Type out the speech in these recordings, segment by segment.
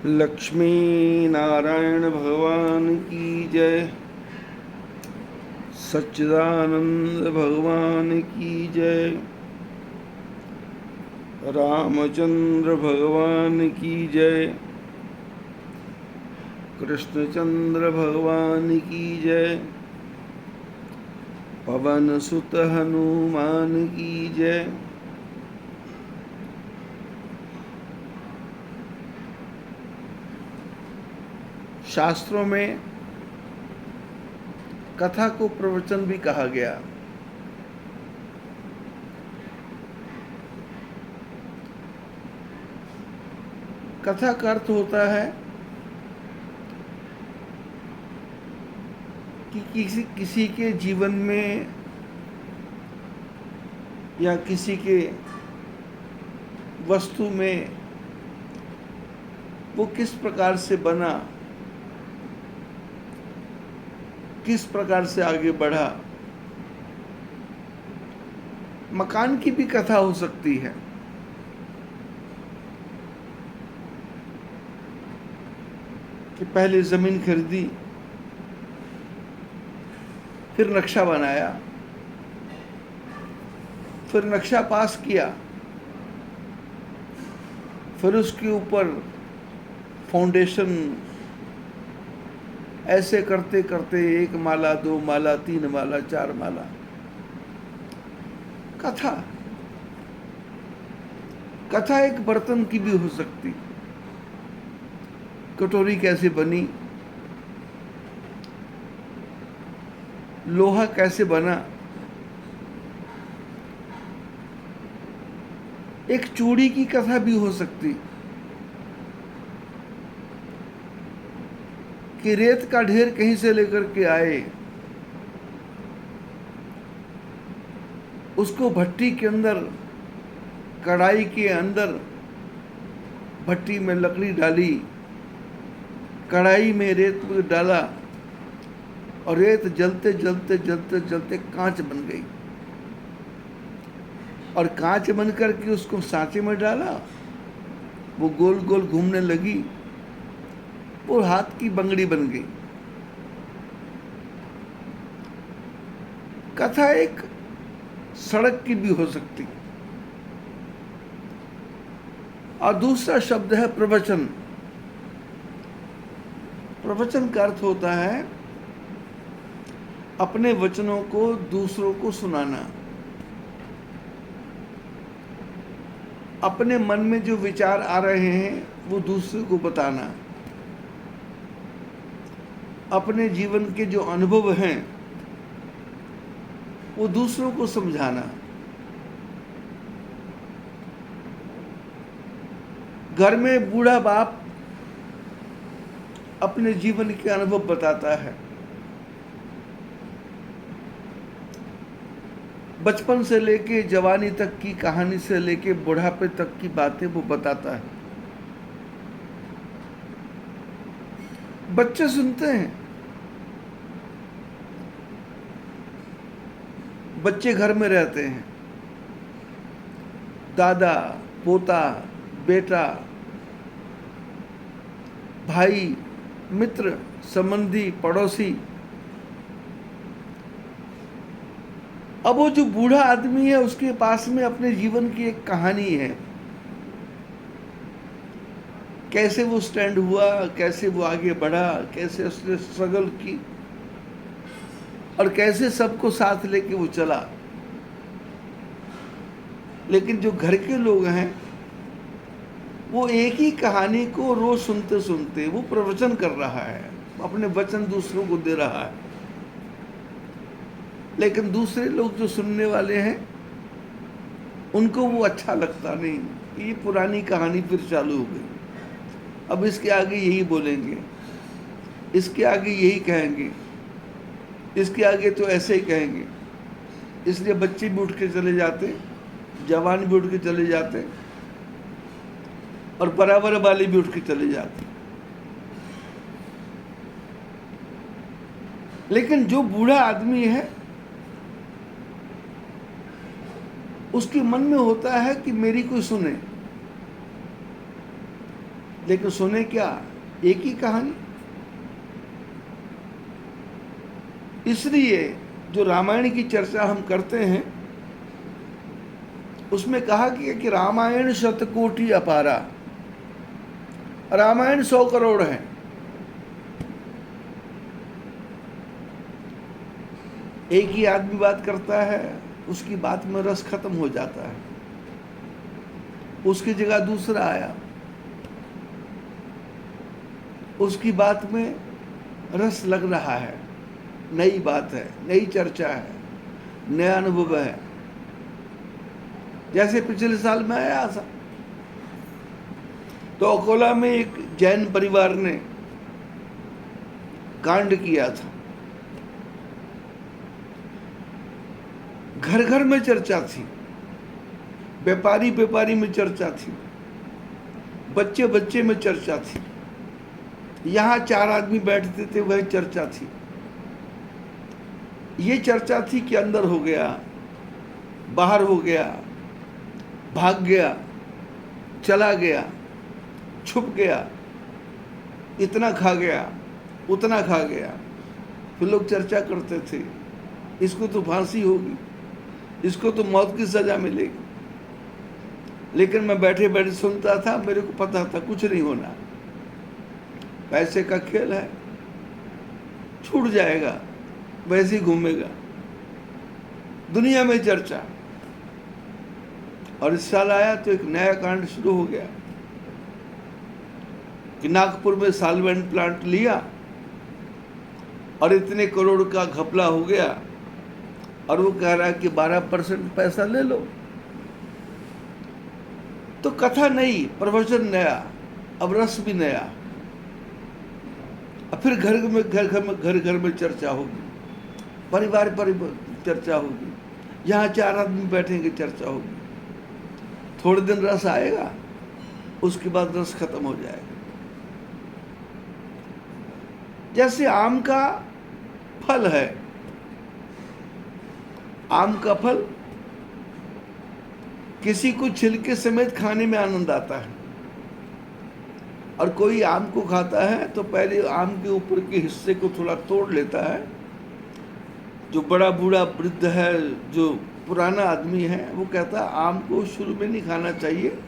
लक्ष्मी नारायण भगवान की जय। सच्चिदानंद भगवान की जय। रामचंद्र भगवान की जय। कृष्णचंद्र भगवान की जय। पवन सुत हनुमान की जय। शास्त्रों में कथा को प्रवचन भी कहा गया। कथा का अर्थ होता है कि किसी के जीवन में या किसी के वस्तु में वो किस प्रकार से बना, किस प्रकार से आगे बढ़ा। मकान की भी कथा हो सकती है। कि पहले जमीन खरीदी, फिर नक्शा बनाया, फिर नक्शा पास किया, फिर उसके ऊपर फाउंडेशन, ऐसे करते करते 1 माला 2 माला 3 माला 4 माला। कथा एक बर्तन की भी हो सकती। कटोरी कैसे बनी, लोहा कैसे बना, एक चूड़ी की कथा भी हो सकती। कि रेत का ढेर कहीं से लेकर के आए, उसको भट्टी के अंदर, कढ़ाई के अंदर, भट्टी में लकड़ी डाली, कढ़ाई में रेत डाला और रेत जलते जलते जलते जलते कांच बन गई। और कांच बन करके उसको सांचे में डाला, वो गोल गोल घूमने लगी, वो हाथ की बंगड़ी बन गई। कथा एक सड़क की भी हो सकती। और दूसरा शब्द है प्रवचन। प्रवचन का अर्थ होता है अपने वचनों को दूसरों को सुनाना। अपने मन में जो विचार आ रहे हैं वो दूसरे को बताना। अपने जीवन के जो अनुभव हैं वो दूसरों को समझाना। घर में बूढ़ा बाप अपने जीवन के अनुभव बताता है। बचपन से लेके जवानी तक की कहानी से लेके बुढ़ापे तक की बातें वो बताता है। बच्चे सुनते हैं। बच्चे घर में रहते हैं। दादा, पोता, बेटा, भाई, मित्र, संबंधी, पड़ोसी। अब वो जो बूढ़ा आदमी है उसके पास में अपने जीवन की एक कहानी है। कैसे वो स्टैंड हुआ, कैसे वो आगे बढ़ा, कैसे उसने स्ट्रगल की और कैसे सबको साथ लेके वो चला। लेकिन जो घर के लोग हैं वो एक ही कहानी को रोज सुनते सुनते, वो प्रवचन कर रहा है, अपने वचन दूसरों को दे रहा है। लेकिन दूसरे लोग जो सुनने वाले हैं उनको वो अच्छा लगता नहीं। ये पुरानी कहानी फिर चालू हो गई, अब इसके आगे यही बोलेंगे, इसके आगे यही कहेंगे, इसके आगे तो ऐसे ही कहेंगे। इसलिए बच्चे भी उठ के चले जाते, जवान भी उठ के चले जाते और बराबर वाले भी उठ के चले जाते। लेकिन जो बूढ़ा आदमी है उसके मन में होता है कि मेरी कोई सुने। लेकिन सुने क्या, एक ही कहानी। इसलिए जो रामायण की चर्चा हम करते हैं उसमें कहा गया कि रामायण शतकोटि अपारा। रामायण 100 करोड़ है। एक ही आदमी बात करता है, उसकी बात में रस खत्म हो जाता है, उसकी जगह दूसरा आया, उसकी बात में रस लग रहा है, नई बात है, नई चर्चा है, नया अनुभव है। जैसे पिछले साल मैं आया था तो अकोला में एक जैन परिवार ने कांड किया था। घर घर में चर्चा थी, व्यापारी व्यापारी में चर्चा थी, बच्चे बच्चे में चर्चा थी। यहाँ 4 आदमी बैठते थे, वह चर्चा थी। ये चर्चा थी कि अंदर हो गया, बाहर हो गया, भाग गया, चला गया, छुप गया, इतना खा गया, उतना खा गया। फिर लोग चर्चा करते थे, इसको तो फांसी होगी, इसको तो मौत की सजा मिलेगी। लेकिन मैं बैठे बैठे सुनता था, मेरे को पता था कुछ नहीं होना, पैसे का खेल है, छूट जाएगा, वैसे ही घूमेगा। दुनिया में चर्चा। और इस साल आया तो एक नया कांड शुरू हो गया कि नागपुर में सॉल्वेंट प्लांट लिया और इतने करोड़ का घपला हो गया, और वो कह रहा है कि 12% पैसा ले लो। तो कथा नई, प्रवचन नया, अब रस भी नया। अब फिर घर घर में चर्चा होगी, परिवार चर्चा होगी, यहाँ 4 आदमी बैठेंगे, चर्चा होगी। थोड़े दिन रस आएगा, उसके बाद रस खत्म हो जाएगा। जैसे आम का फल है, आम का फल किसी को छिलके समेत खाने में आनंद आता है, और कोई आम को खाता है तो पहले आम के ऊपर के हिस्से को थोड़ा तोड़ लेता है। जो बड़ा बूढ़ा वृद्ध है, जो पुराना आदमी है, वो कहता है आम को शुरू में नहीं खाना चाहिए,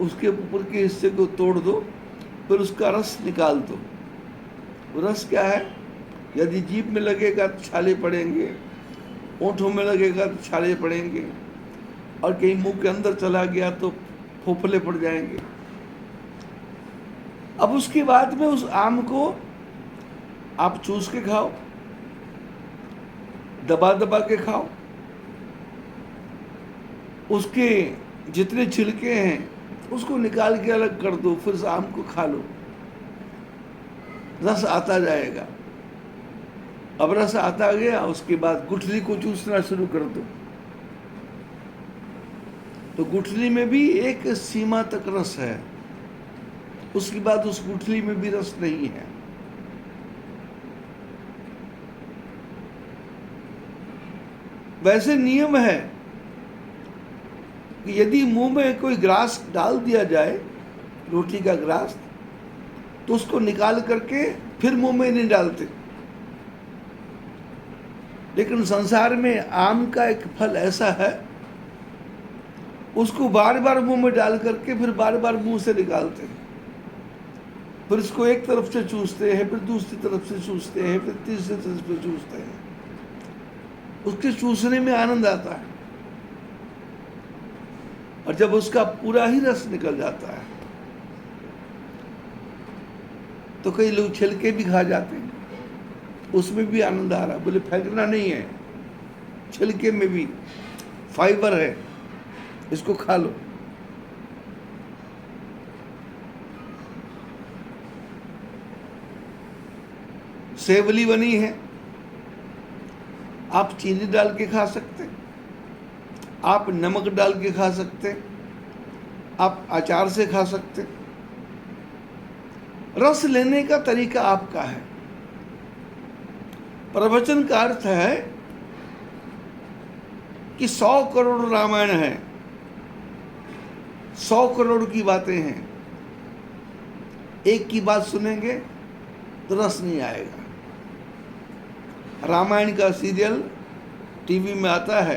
उसके ऊपर के हिस्से को तोड़ दो, फिर उसका रस निकाल दो। रस क्या है? यदि जीभ में लगेगा तो छाले पड़ेंगे, ओंठों में लगेगा तो छाले पड़ेंगे, और कहीं मुंह के अंदर चला गया तो फोफले पड़ जाएंगे। अब उसके बाद में उस आम को आप चूस के खाओ, दबा दबा के खाओ, उसके जितने छिलके हैं उसको निकाल के अलग कर दो, फिर उस आम को खा लो, रस आता जाएगा। अब रस आता गया, उसके बाद गुठली को चूसना शुरू कर दो। तो गुठली में भी एक सीमा तक रस है, उसके बाद उस गुठली में भी रस नहीं है। वैसे नियम है कि यदि मुंह में कोई ग्रास डाल दिया जाए, रोटी का ग्रास, तो उसको निकाल करके फिर मुंह में नहीं डालते। लेकिन संसार में आम का एक फल ऐसा है, उसको बार बार मुंह में डाल करके फिर बार बार मुंह से निकालते हैं, फिर इसको एक तरफ से चूसते हैं, फिर दूसरी तरफ से चूसते हैं, फिर तीसरी तरफ से चूसते हैं। उसके चूसने में आनंद आता है, और जब उसका पूरा ही रस निकल जाता है तो कई लोग छिलके भी खा जाते हैं, उसमें भी आनंद आ रहा है। बोले फेंकना नहीं है, छिलके में भी फाइबर है, इसको खा लो। सेवली बनी है, आप चीनी डाल के खा सकते, आप नमक डाल के खा सकते, आप अचार से खा सकते। रस लेने का तरीका आपका है। प्रवचन का अर्थ है कि 100 करोड़ रामायण है, 100 करोड़ की बातें हैं, एक की बात सुनेंगे तो रस नहीं आएगा। रामायण का सीरियल टीवी में आता है,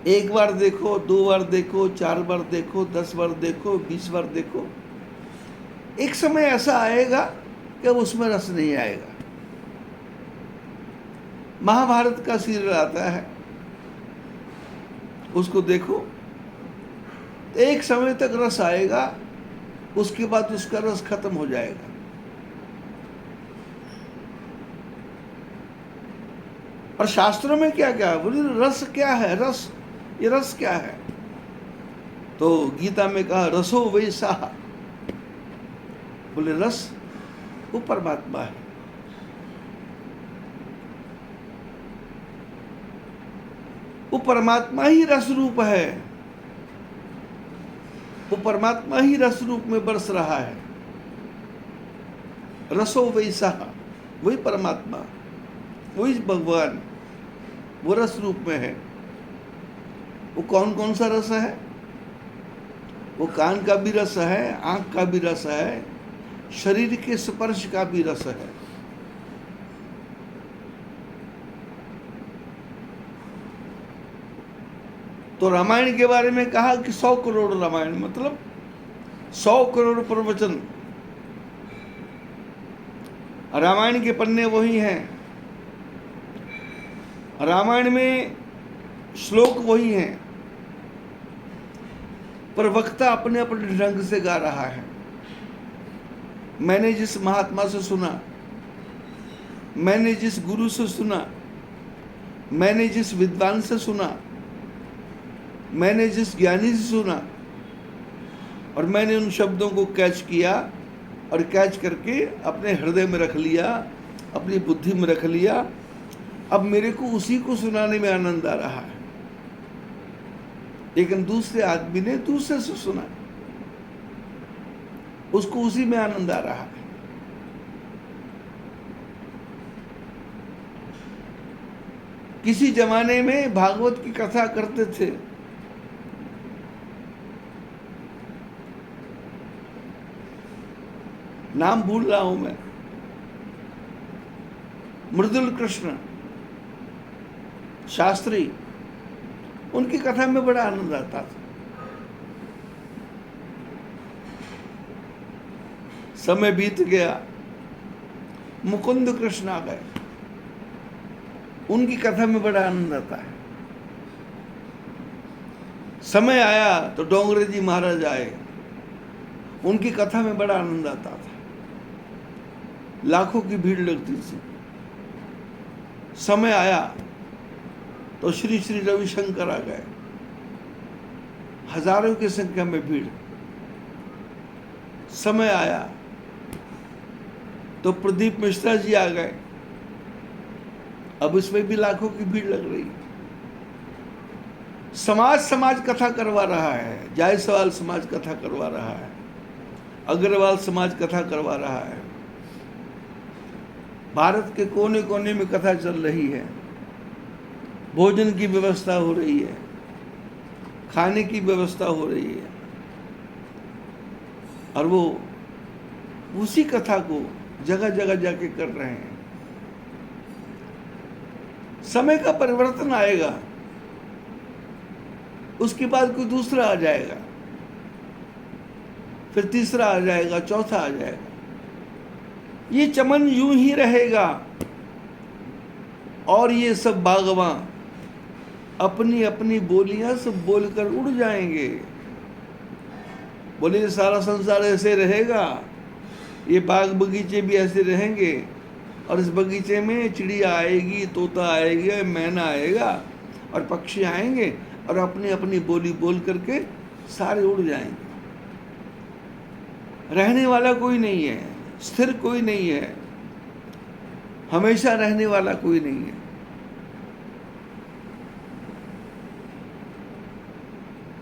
एक बार देखो, 2 बार देखो, 4 बार देखो, 10 बार देखो, 20 बार देखो, एक समय ऐसा आएगा कि उसमें रस नहीं आएगा। महाभारत का सीरियल आता है, उसको देखो तो एक समय तक रस आएगा, उसके बाद उसका रस खत्म हो जाएगा। और शास्त्रों में क्या क्या है, बोले रस क्या है, रस, ये रस क्या है? तो गीता में कहा रसो वैसा, बोले रस वो परमात्मा है। वो परमात्मा ही रस रूप है, वो परमात्मा ही रस रूप में बरस रहा है। रसो वैसा, वही परमात्मा, वही भगवान, वो रस रूप में है। वो कौन कौन सा रस है? वो कान का भी रस है, आंख का भी रस है, शरीर के स्पर्श का भी रस है। तो रामायण के बारे में कहा कि 100 करोड़ रामायण, मतलब 100 करोड़ प्रवचन। रामायण के पन्ने वही हैं, रामायण में श्लोक वही हैं, पर वक्ता अपने अपने ढंग से गा रहा है। मैंने जिस महात्मा से सुना, मैंने जिस गुरु से सुना, मैंने जिस विद्वान से सुना, मैंने जिस ज्ञानी से सुना, और मैंने उन शब्दों को कैच किया और कैच करके अपने हृदय में रख लिया, अपनी बुद्धि में रख लिया। अब मेरे को उसी को सुनाने में आनंद आ रहा है, लेकिन दूसरे आदमी ने दूसरे से सुना, उसको उसी में आनंद आ रहा है। किसी जमाने में भागवत की कथा करते थे, नाम भूल रहा हूं मैं, मृदुल कृष्ण शास्त्री, उनकी कथा में बड़ा आनंद आता था। समय बीत गया, मुकुंद कृष्ण आ गए, उनकी कथा में बड़ा आनंद आता है। समय आया तो डोंगरे जी महाराज आए, उनकी कथा में बड़ा आनंद आता था, लाखों की भीड़ लगती थी। समय आया तो श्री श्री रविशंकर आ गए, हजारों की संख्या में भीड़। समय आया तो प्रदीप मिश्रा जी आ गए, अब इसमें भी लाखों की भीड़ लग रही। समाज कथा करवा रहा है, जायसवाल समाज कथा करवा रहा है, अग्रवाल समाज कथा करवा रहा है, भारत के कोने कोने में कथा चल रही है, भोजन की व्यवस्था हो रही है, खाने की व्यवस्था हो रही है, और वो उसी कथा को जगह जगह जाके कर रहे हैं। समय का परिवर्तन आएगा, उसके बाद कोई दूसरा आ जाएगा, फिर तीसरा आ जाएगा, चौथा आ जाएगा। ये चमन यूं ही रहेगा, और ये सब बागवां अपनी अपनी बोलियां सब बोलकर उड़ जाएंगे। बोले सारा संसार ऐसे रहेगा, ये बाग बगीचे भी ऐसे रहेंगे, और इस बगीचे में चिड़िया आएगी, तोता आएगा, मैना आएगा, और पक्षी आएंगे, और अपनी अपनी बोली बोल करके सारे उड़ जाएंगे। रहने वाला कोई नहीं है, स्थिर कोई नहीं है, हमेशा रहने वाला कोई नहीं है।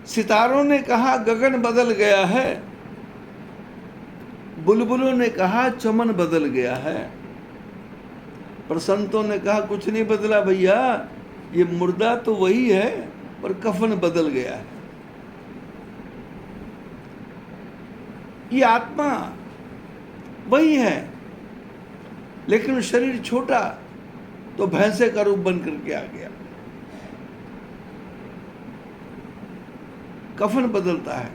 सितारों ने कहा गगन बदल गया है, बुलबुलों ने कहा चमन बदल गया है, पर संतों ने कहा कुछ नहीं बदला भैया, ये मुर्दा तो वही है, पर कफन बदल गया है। ये आत्मा वही है, लेकिन शरीर छोटा तो भैंसे का रूप बन करके आ गया। कफन बदलता है,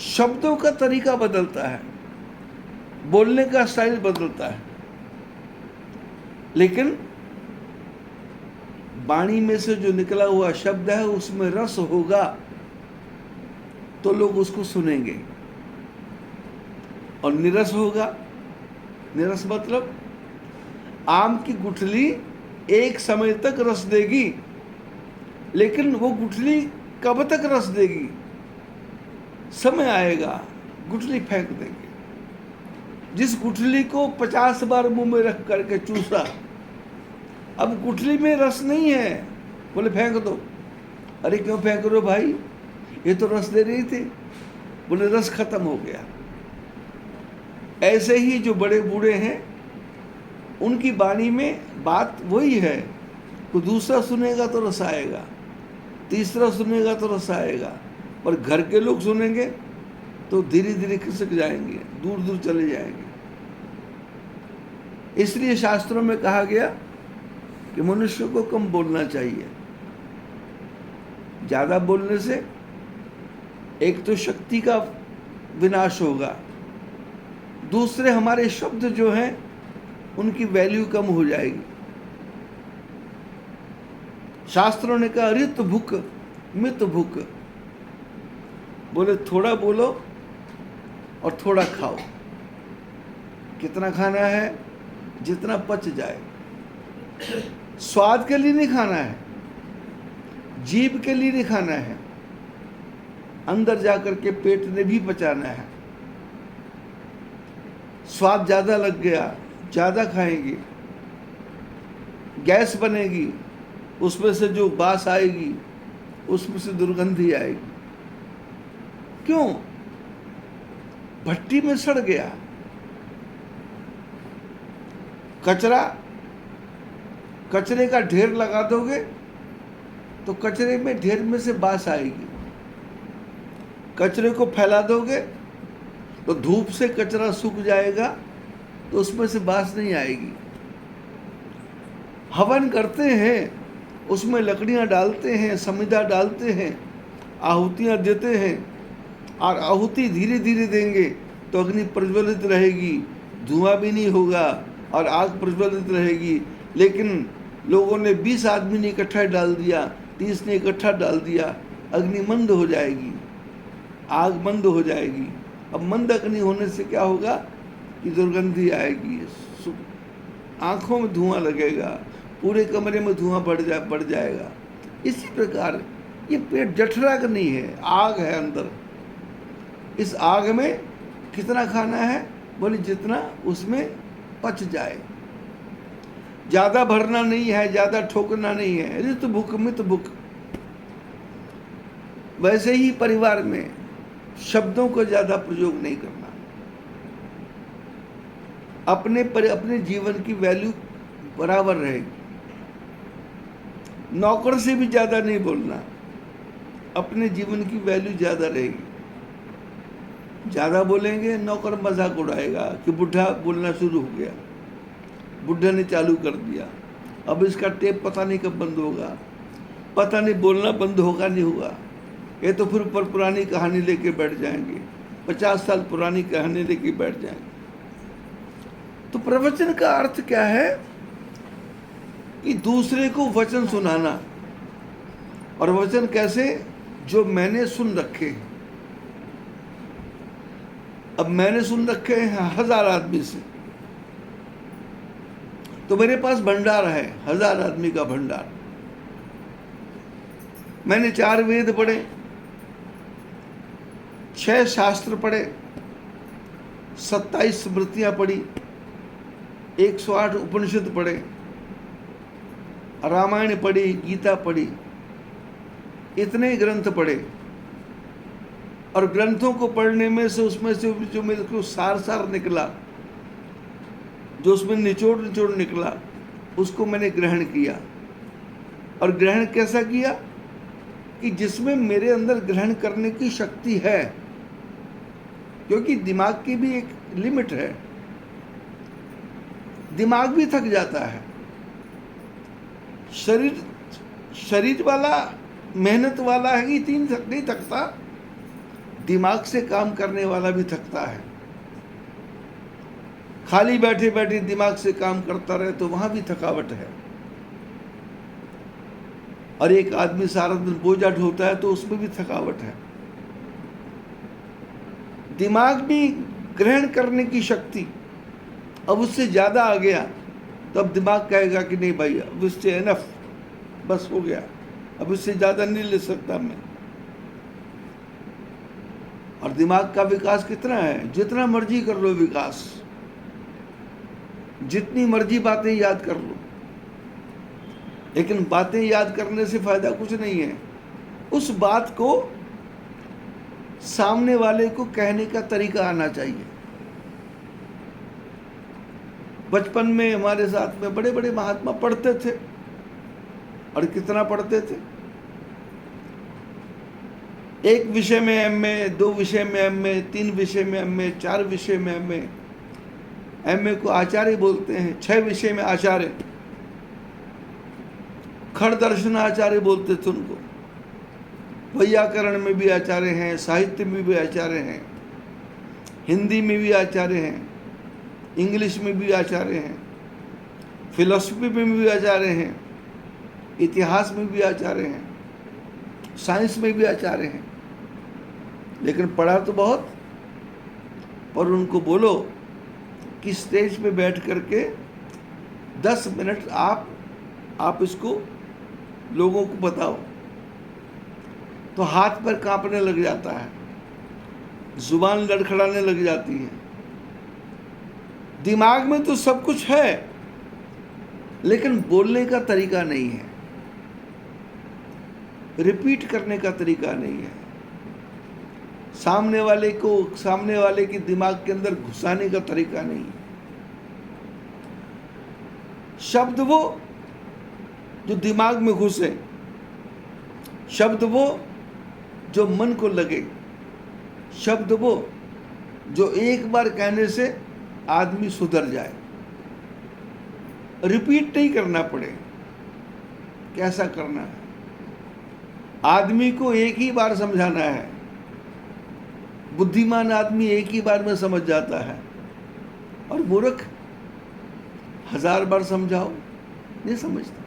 शब्दों का तरीका बदलता है, बोलने का स्टाइल बदलता है, लेकिन वाणी में से जो निकला हुआ शब्द है उसमें रस होगा तो लोग उसको सुनेंगे, और निरस होगा, निरस मतलब आम की गुठली एक समय तक रस देगी, लेकिन वो गुठली कब तक रस देगी? समय आएगा गुठली फेंक देंगे। जिस गुठली को 50 बार मुंह में रख करके चूसा, अब गुठली में रस नहीं है, बोले फेंक दो। अरे क्यों फेंक रहे हो भाई, ये तो रस दे रही थी। बोले रस खत्म हो गया। ऐसे ही जो बड़े बूढ़े हैं उनकी वाणी में बात वही है, तो दूसरा सुनेगा तो रस आएगा, तीसरा सुनेगा तो रस आएगा, पर घर के लोग सुनेंगे तो धीरे धीरे खिसक जाएंगे, दूर दूर चले जाएंगे। इसलिए शास्त्रों में कहा गया कि मनुष्य को कम बोलना चाहिए। ज्यादा बोलने से एक तो शक्ति का विनाश होगा, दूसरे हमारे शब्द जो हैं उनकी वैल्यू कम हो जाएगी। शास्त्रों ने कहा ऋत भुक मित भुक, बोले थोड़ा बोलो और थोड़ा खाओ। कितना खाना है? जितना पच जाए। स्वाद के लिए नहीं खाना है, जीभ के लिए नहीं खाना है, अंदर जाकर के पेट ने भी पचाना है। स्वाद ज्यादा लग गया, ज्यादा खाएंगे, गैस बनेगी, उसमें से जो बास आएगी उसमें से दुर्गंधी आएगी। क्यों? भट्टी में सड़ गया। कचरा, कचरे का ढेर लगा दोगे तो कचरे में ढेर में से बास आएगी। कचरे को फैला दोगे तो धूप से कचरा सूख जाएगा तो उसमें से बास नहीं आएगी। हवन करते हैं, उसमें लकड़ियां डालते हैं, समिधा डालते हैं, आहुतियां देते हैं, और आहुति धीरे धीरे देंगे तो अग्नि प्रज्वलित रहेगी, धुआं भी नहीं होगा और आग प्रज्वलित रहेगी। लेकिन लोगों ने 20 आदमी ने इकट्ठा डाल दिया, 30 ने इकट्ठा डाल दिया, अग्नि मंद हो जाएगी, आग मंद हो जाएगी। अब मंद अग्नि होने से क्या होगा कि दुर्गंधी आएगी, आंखों में धुआं लगेगा, पूरे कमरे में धुआं बढ़ जाएगा। इसी प्रकार ये पेट जठराग्नि नहीं है, आग है अंदर। इस आग में कितना खाना है? बोले जितना उसमें पच जाए, ज्यादा भरना नहीं है, ज्यादा ठोकना नहीं है। ऋत भुक मित भुक। वैसे ही परिवार में शब्दों को ज्यादा प्रयोग नहीं करना, अपने जीवन की वैल्यू बराबर रहेगी। नौकर से भी ज्यादा नहीं बोलना, अपने जीवन की वैल्यू ज्यादा रहेगी। ज्यादा बोलेंगे नौकर मजाक उड़ाएगा कि बुढ़ा बोलना शुरू हो गया, बुढ़ा ने चालू कर दिया, अब इसका टेप पता नहीं कब बंद होगा, पता नहीं बोलना बंद होगा नहीं होगा। ये तो फिर पुरानी कहानी लेके बैठ जाएंगे, 50 साल पुरानी कहानी लेके बैठ जाएंगे। तो प्रवचन का अर्थ क्या है कि दूसरे को वचन सुनाना। और वचन कैसे? जो मैंने सुन रखे। अब मैंने सुन रखे हैं 1000 आदमी से, तो मेरे पास भंडार है, 1000 आदमी का भंडार। मैंने 4 वेद पढ़े, 6 शास्त्र पढ़े, 27 स्मृतियां पढ़ी, 108 उपनिषद पढ़े, रामायण पढ़ी, गीता पढ़ी, इतने ग्रंथ पढ़े। और ग्रंथों को पढ़ने में से उसमें से जो मेरे को सार निकला, जो उसमें निचोड़ निकला, उसको मैंने ग्रहण किया। और ग्रहण कैसा किया? कि जिसमें मेरे अंदर ग्रहण करने की शक्ति है, क्योंकि दिमाग की भी एक लिमिट है, दिमाग भी थक जाता है। शरीर वाला मेहनत वाला है कि नहीं थकता, दिमाग से काम करने वाला भी थकता है। खाली बैठे बैठे दिमाग से काम करता रहे तो वहां भी थकावट है। और एक आदमी सारा दिन बोझा ढोता है तो उसमें भी थकावट है। दिमाग भी ग्रहण करने की शक्ति अब उससे ज्यादा आ गया तो अब दिमाग कहेगा कि नहीं भाई, अब इससे एनफ, बस हो गया, अब इससे ज्यादा नहीं ले सकता मैं। और दिमाग का विकास कितना है? जितना मर्जी कर लो विकास, जितनी मर्जी बातें याद कर लो, लेकिन बातें याद करने से फायदा कुछ नहीं है। उस बात को सामने वाले को कहने का तरीका आना चाहिए। बचपन में हमारे साथ में बड़े बड़े महात्मा पढ़ते थे, और कितना पढ़ते थे। एक विषय में एमए, 2 विषय में एमए, 3 विषय में एमए, 4 विषय में एमए। एमए को आचार्य बोलते हैं, 6 विषय में आचार्य। खड़ दर्शन आचार्य बोलते थे उनको। वैयाकरण में भी आचार्य हैं, साहित्य में भी आचार्य हैं, हिंदी में भी आचार्य हैं, इंग्लिश में भी आचार्य हैं, फिलॉसफी में भी आचार्य हैं, इतिहास में भी आचार्य हैं, साइंस में भी आचार्य हैं। लेकिन पढ़ा तो बहुत। पर उनको बोलो कि स्टेज पे बैठ करके 10 मिनट आप इसको लोगों को बताओ, तो हाथ पर कांपने लग जाता है, जुबान लड़खड़ाने लग जाती है। दिमाग में तो सब कुछ है, लेकिन बोलने का तरीका नहीं है, रिपीट करने का तरीका नहीं है, सामने वाले के दिमाग के अंदर घुसाने का तरीका नहीं है। शब्द वो जो दिमाग में घुसे, शब्द वो जो मन को लगे, शब्द वो जो एक बार कहने से आदमी सुधर जाए, रिपीट नहीं करना पड़े। कैसा करना है? आदमी को एक ही बार समझाना है। बुद्धिमान आदमी एक ही बार में समझ जाता है, और मूर्ख 1000 बार समझाओ नहीं समझता।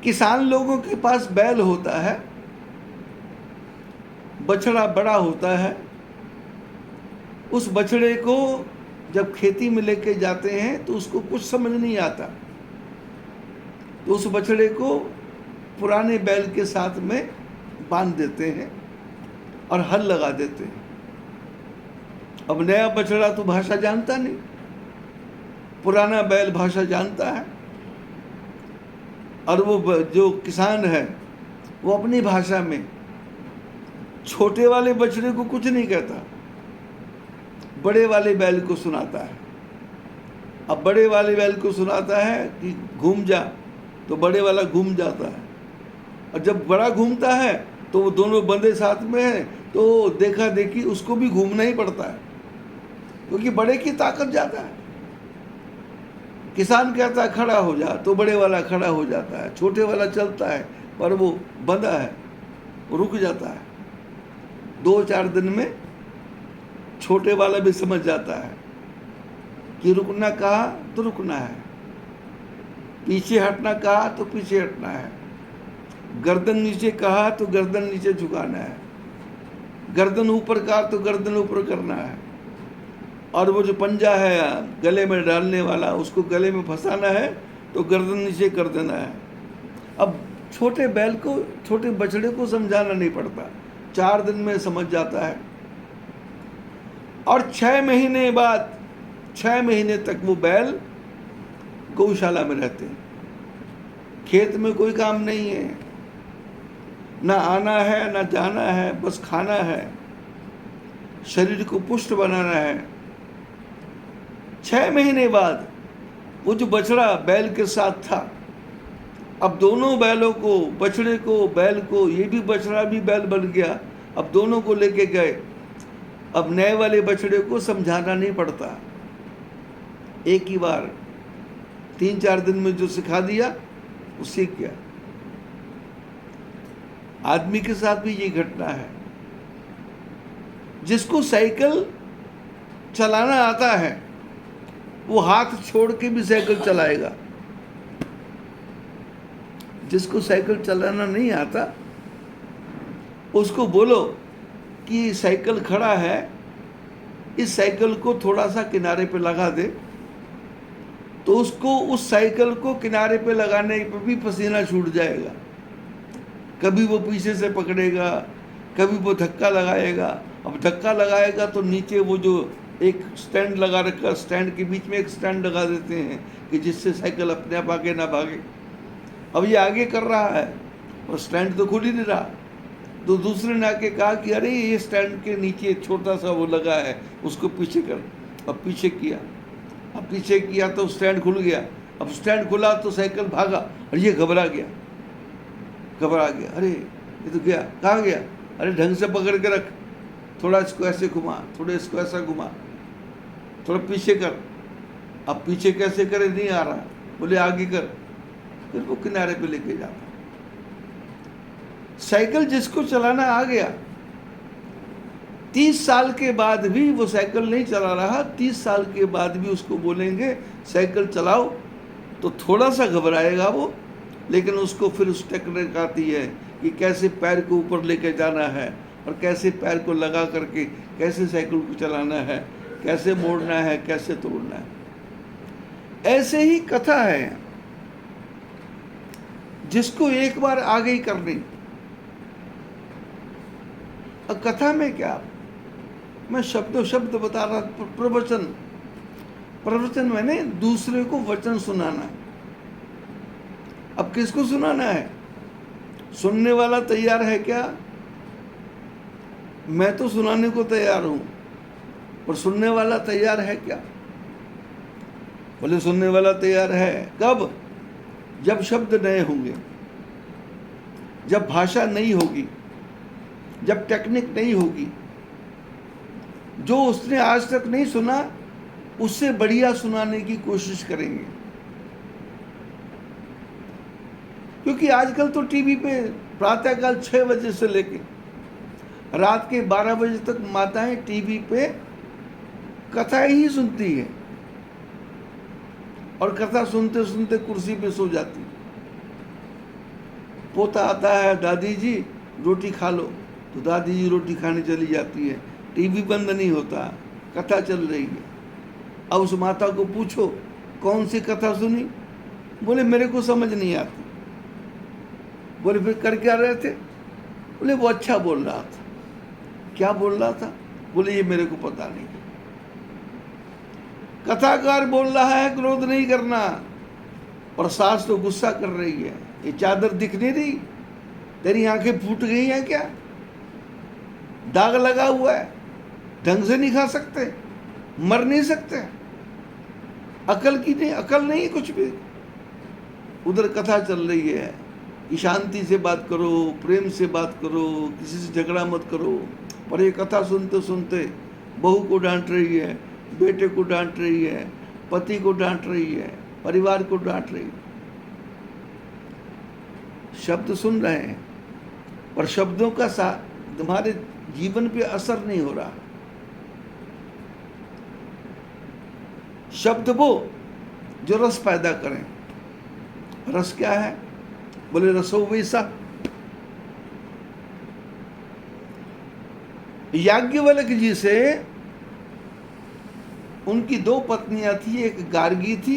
किसान लोगों के पास बैल होता है, बछड़ा बड़ा होता है। उस बछड़े को जब खेती में लेके जाते हैं तो उसको कुछ समझ नहीं आता, तो उस बछड़े को पुराने बैल के साथ में बांध देते हैं और हल लगा देते हैं। अब नया बछड़ा तो भाषा जानता नहीं, पुराना बैल भाषा जानता है, और वो जो किसान है वो अपनी भाषा में छोटे वाले बछड़े को कुछ नहीं कहता, बड़े वाले बैल को सुनाता है। अब बड़े वाले बैल को सुनाता है कि घूम जा, तो बड़े वाला घूम जाता है। और जब बड़ा घूमता है तो वो दोनों बंदे साथ में हैं, तो देखा देखी उसको भी घूमना ही पड़ता है, क्योंकि बड़े की ताकत ज़्यादा है। किसान कहता है खड़ा हो जा, तो बड़े वाला खड़ा हो जाता है। छोटे वाला चलता है पर वो बंधा है, वो रुक जाता है। 2-4 दिन में छोटे वाला भी समझ जाता है कि रुकना कहा तो रुकना है, पीछे हटना कहा तो पीछे हटना है, गर्दन नीचे कहा तो गर्दन नीचे झुकाना है, गर्दन ऊपर कहा तो गर्दन ऊपर करना है, और वो जो पंजा है गले में डालने वाला उसको गले में फंसाना है तो गर्दन नीचे कर देना है। अब छोटे बैल को, छोटे बछड़े को समझाना नहीं पड़ता, 4 दिन में समझ जाता है। और 6 महीने बाद, 6 महीने तक वो बैल गौशाला में रहते हैं। खेत में कोई काम नहीं है, ना आना है ना जाना है, बस खाना है, शरीर को पुष्ट बनाना है। 6 महीने बाद वो जो बछड़ा बैल के साथ था अब दोनों बैलों को, बछड़े को, बैल को, ये भी बछड़ा भी बैल बन गया, अब दोनों को लेके गए। अब नए वाले बछड़े को समझाना नहीं पड़ता, एक ही बार 3-4 दिन में जो सिखा दिया वो सीख गया। आदमी के साथ भी ये घटना है। जिसको साइकिल चलाना आता है वो हाथ छोड़ के भी साइकिल चलाएगा। जिसको साइकिल चलाना नहीं आता उसको बोलो कि साइकिल खड़ा है, इस साइकिल को थोड़ा सा किनारे पे लगा दे, तो उसको उस साइकिल को किनारे पे लगाने पे भी पसीना छूट जाएगा। कभी वो पीछे से पकड़ेगा, कभी वो धक्का लगाएगा। अब धक्का लगाएगा तो नीचे वो जो एक स्टैंड लगा रखा, स्टैंड के बीच में एक स्टैंड लगा देते हैं कि जिससे साइकिल अपने आप आगे ना भागे। अब ये आगे कर रहा है और स्टैंड तो खुल ही नहीं रहा, तो दूसरे ने आके कहा कि अरे ये स्टैंड के नीचे छोटा सा वो लगा है, उसको पीछे कर। अब पीछे किया, अब पीछे किया तो स्टैंड खुल गया। अब स्टैंड खुला तो साइकिल भागा और ये घबरा गया, अरे ये तो गया, कहाँ गया? अरे ढंग से पकड़ के रख, थोड़ा इसको ऐसे घुमा, थोड़ा इसको ऐसा घुमा, थोड़ा पीछे कर। अब पीछे कैसे करे, नहीं आ रहा, बोले आगे कर, फिर वो किनारे पे लेके जाता। साइकिल जिसको चलाना आ गया, 30 साल के बाद भी वो साइकिल नहीं चला रहा, 30 साल के बाद भी उसको बोलेंगे साइकिल चलाओ तो थोड़ा सा घबराएगा वो, लेकिन उसको फिर उस टेक्निक आती है कि कैसे पैर को ऊपर लेके जाना है और कैसे पैर को लगा करके कैसे साइकिल को चलाना है, कैसे मोड़ना है, कैसे तोड़ना है। ऐसे ही कथा है, जिसको एक बार आ गई करनी। अब कथा में क्या, मैं शब्दों शब्द बता रहा, प्रवचन मैंने दूसरे को वचन सुनाना। अब किसको सुनाना है? सुनने वाला तैयार है क्या? मैं तो सुनाने को तैयार हूं, और सुनने वाला तैयार है क्या? बोले सुनने वाला तैयार है। कब? जब शब्द नए होंगे, जब भाषा नई होगी, जब टेक्निक नहीं होगी, जो उसने आज तक नहीं सुना उससे बढ़िया सुनाने की कोशिश करेंगे। क्योंकि आजकल तो टीवी पे प्रातःकाल 6 बजे से लेके रात के 12 बजे तक माताएं टीवी पे कथा ही सुनती है, और कथा सुनते सुनते कुर्सी पे सो जाती। पोता आता है, दादी जी रोटी खा लो, तो दादी जी रोटी खाने चली जाती है, टीवी बंद नहीं होता, कथा चल रही है। अब उस माता को पूछो कौन सी कथा सुनी? बोले मेरे को समझ नहीं आती। बोले फिर कर क्या रहे थे? बोले वो अच्छा बोल रहा था। क्या बोल रहा था? बोले ये मेरे को पता नहीं। कथाकार बोल रहा है क्रोध नहीं करना, और सास तो गुस्सा कर रही है, ये चादर दिख नहीं रही, तेरी आंखें फूट गई हैं क्या? दाग लगा हुआ है, ढंग से नहीं खा सकते, मर नहीं सकते, अकल की नहीं, अकल नहीं कुछ भी। उधर कथा चल रही है कि शांति से बात करो, प्रेम से बात करो, किसी से झगड़ा मत करो, पर ये कथा सुनते सुनते बहू को डांट रही है, बेटे को डांट रही है, पति को डांट रही है, परिवार को डांट रही है। शब्द सुन रहे हैं पर शब्दों का तुम्हारे जीवन पे असर नहीं हो रहा। शब्द वो जो रस पैदा करें। रस क्या है? बोले रसो वैसा। याज्ञवल्क्य जी से उनकी 2 पत्नियां थी, एक गार्गी थी,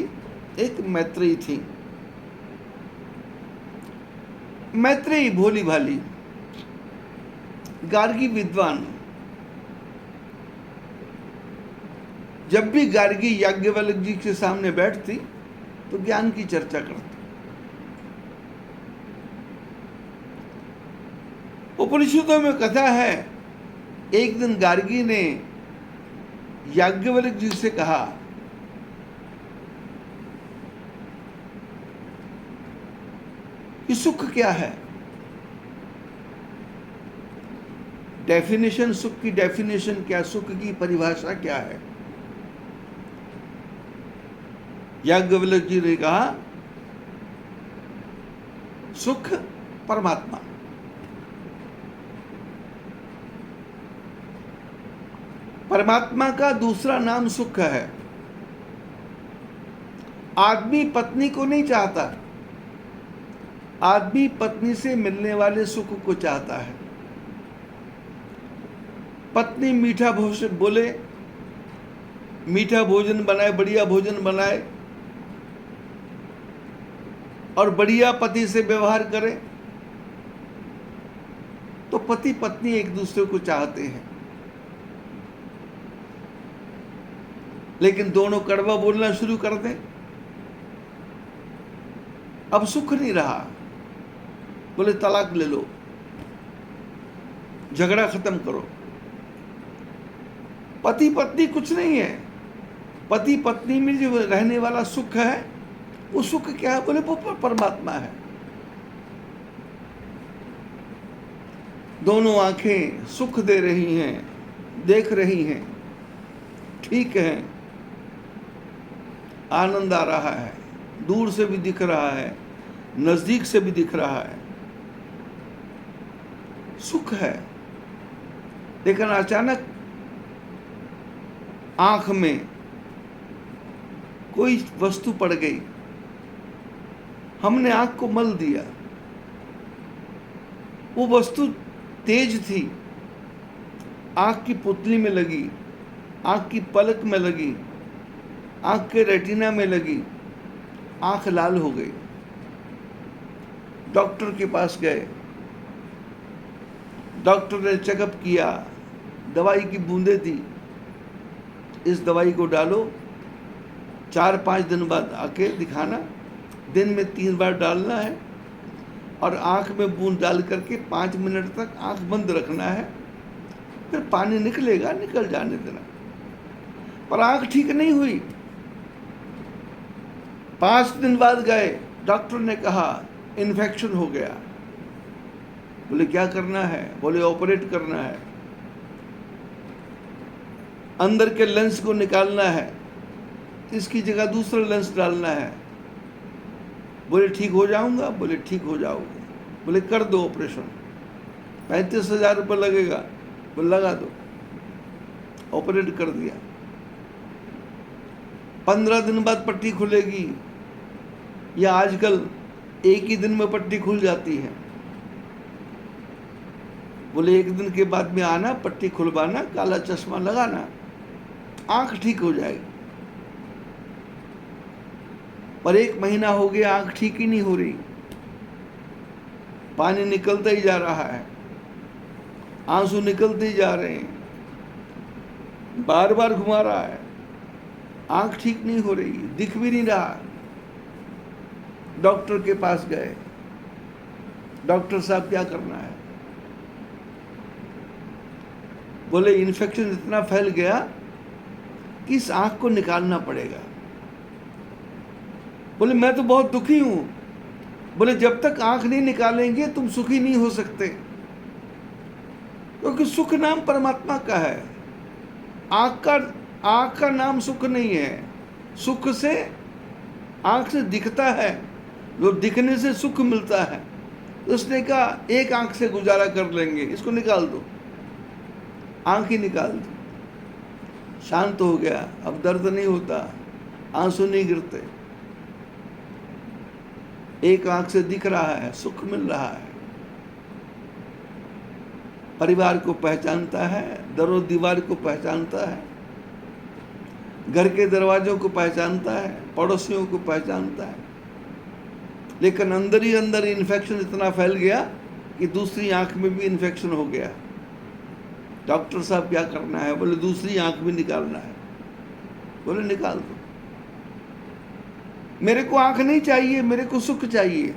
एक मैत्रेयी थी। मैत्रेयी भोली भाली, गार्गी विद्वान। जब भी गार्गी याज्ञवल्क्य जी के सामने बैठती तो ज्ञान की चर्चा करती। उपनिषदों में कथा है, एक दिन गार्गी ने याज्ञवल्क्य जी से कहा, सुख क्या है। डेफिनेशन, सुख की डेफिनेशन क्या, सुख की परिभाषा क्या है। याज्ञवल्क्य जी ने कहा सुख परमात्मा। परमात्मा का दूसरा नाम सुख है। आदमी पत्नी को नहीं चाहता, आदमी पत्नी से मिलने वाले सुख को चाहता है। पत्नी मीठा भोजन बोले, मीठा भोजन बनाए, बढ़िया भोजन बनाए और बढ़िया पति से व्यवहार करे, तो पति पत्नी एक दूसरे को चाहते हैं। लेकिन दोनों कड़वा बोलना शुरू कर दें, अब सुख नहीं रहा, बोले तलाक ले लो, झगड़ा खत्म करो। पति पत्नी कुछ नहीं है, पति पत्नी में जो रहने वाला सुख है वो सुख क्या है, बोले वो परमात्मा है। दोनों आंखें सुख दे रही हैं, देख रही हैं, ठीक है, आनंद आ रहा है, दूर से भी दिख रहा है, नजदीक से भी दिख रहा है, सुख है। लेकिन अचानक आंख में कोई वस्तु पड़ गई, हमने आंख को मल दिया, वो वस्तु तेज थी, आंख की पुतली में लगी, आंख की पलक में लगी, आंख के रेटिना में लगी, आंख लाल हो गई। डॉक्टर के पास गए, डॉक्टर ने चेकअप किया, दवाई की बूंदें दी, इस दवाई को डालो, 4-5 दिन बाद आके दिखाना, दिन में 3 बार डालना है और आंख में बूंद डाल करके 5 मिनट तक आंख बंद रखना है, फिर पानी निकलेगा, निकल जाने देना। पर आंख ठीक नहीं हुई। 5 दिन बाद गए, डॉक्टर ने कहा इन्फेक्शन हो गया। बोले क्या करना है, बोले ऑपरेट करना है, अंदर के लेंस को निकालना है, इसकी जगह दूसरा लेंस डालना है। बोले ठीक हो जाऊंगा, बोले ठीक हो जाओगे, बोले कर दो ऑपरेशन, 35,000 रुपये लगेगा, बोले लगा दो, ऑपरेट कर दिया। 15 दिन बाद पट्टी खुलेगी, या आजकल एक ही दिन में पट्टी खुल जाती है। बोले 1 दिन के बाद में आना, पट्टी खुलवाना, काला चश्मा लगाना, आंख ठीक हो जाएगी। पर 1 महीना हो गया, आंख ठीक ही नहीं हो रही, पानी निकलता ही जा रहा है, आंसू निकलते ही जा रहे हैं, बार बार घुमा रहा है, आंख ठीक नहीं हो रही, दिख भी नहीं रहा। डॉक्टर के पास गए, डॉक्टर साहब क्या करना है, बोले इन्फेक्शन इतना फैल गया कि इस आंख को निकालना पड़ेगा। बोले मैं तो बहुत दुखी हूं। बोले जब तक आंख नहीं निकालेंगे तुम सुखी नहीं हो सकते, क्योंकि सुख नाम परमात्मा का है। आंख का नाम सुख नहीं है, सुख से आंख से दिखता है, जो दिखने से सुख मिलता है। उसने कहा एक आंख से गुजारा कर लेंगे, इसको निकाल दो, आंख ही निकाल दी, शांत हो गया, अब दर्द नहीं होता, आंसू नहीं गिरते, एक आंख से दिख रहा है, सुख मिल रहा है, परिवार को पहचानता है, दरो दीवार को पहचानता है, घर के दरवाजों को पहचानता है, पड़ोसियों को पहचानता है। लेकिन अंदर ही अंदर इन्फेक्शन इतना फैल गया कि दूसरी आंख में भी इन्फेक्शन हो गया। डॉक्टर साहब क्या करना है, बोले दूसरी आंख भी निकालना है। बोले निकाल दो, मेरे को आंख नहीं चाहिए, मेरे को सुख चाहिए।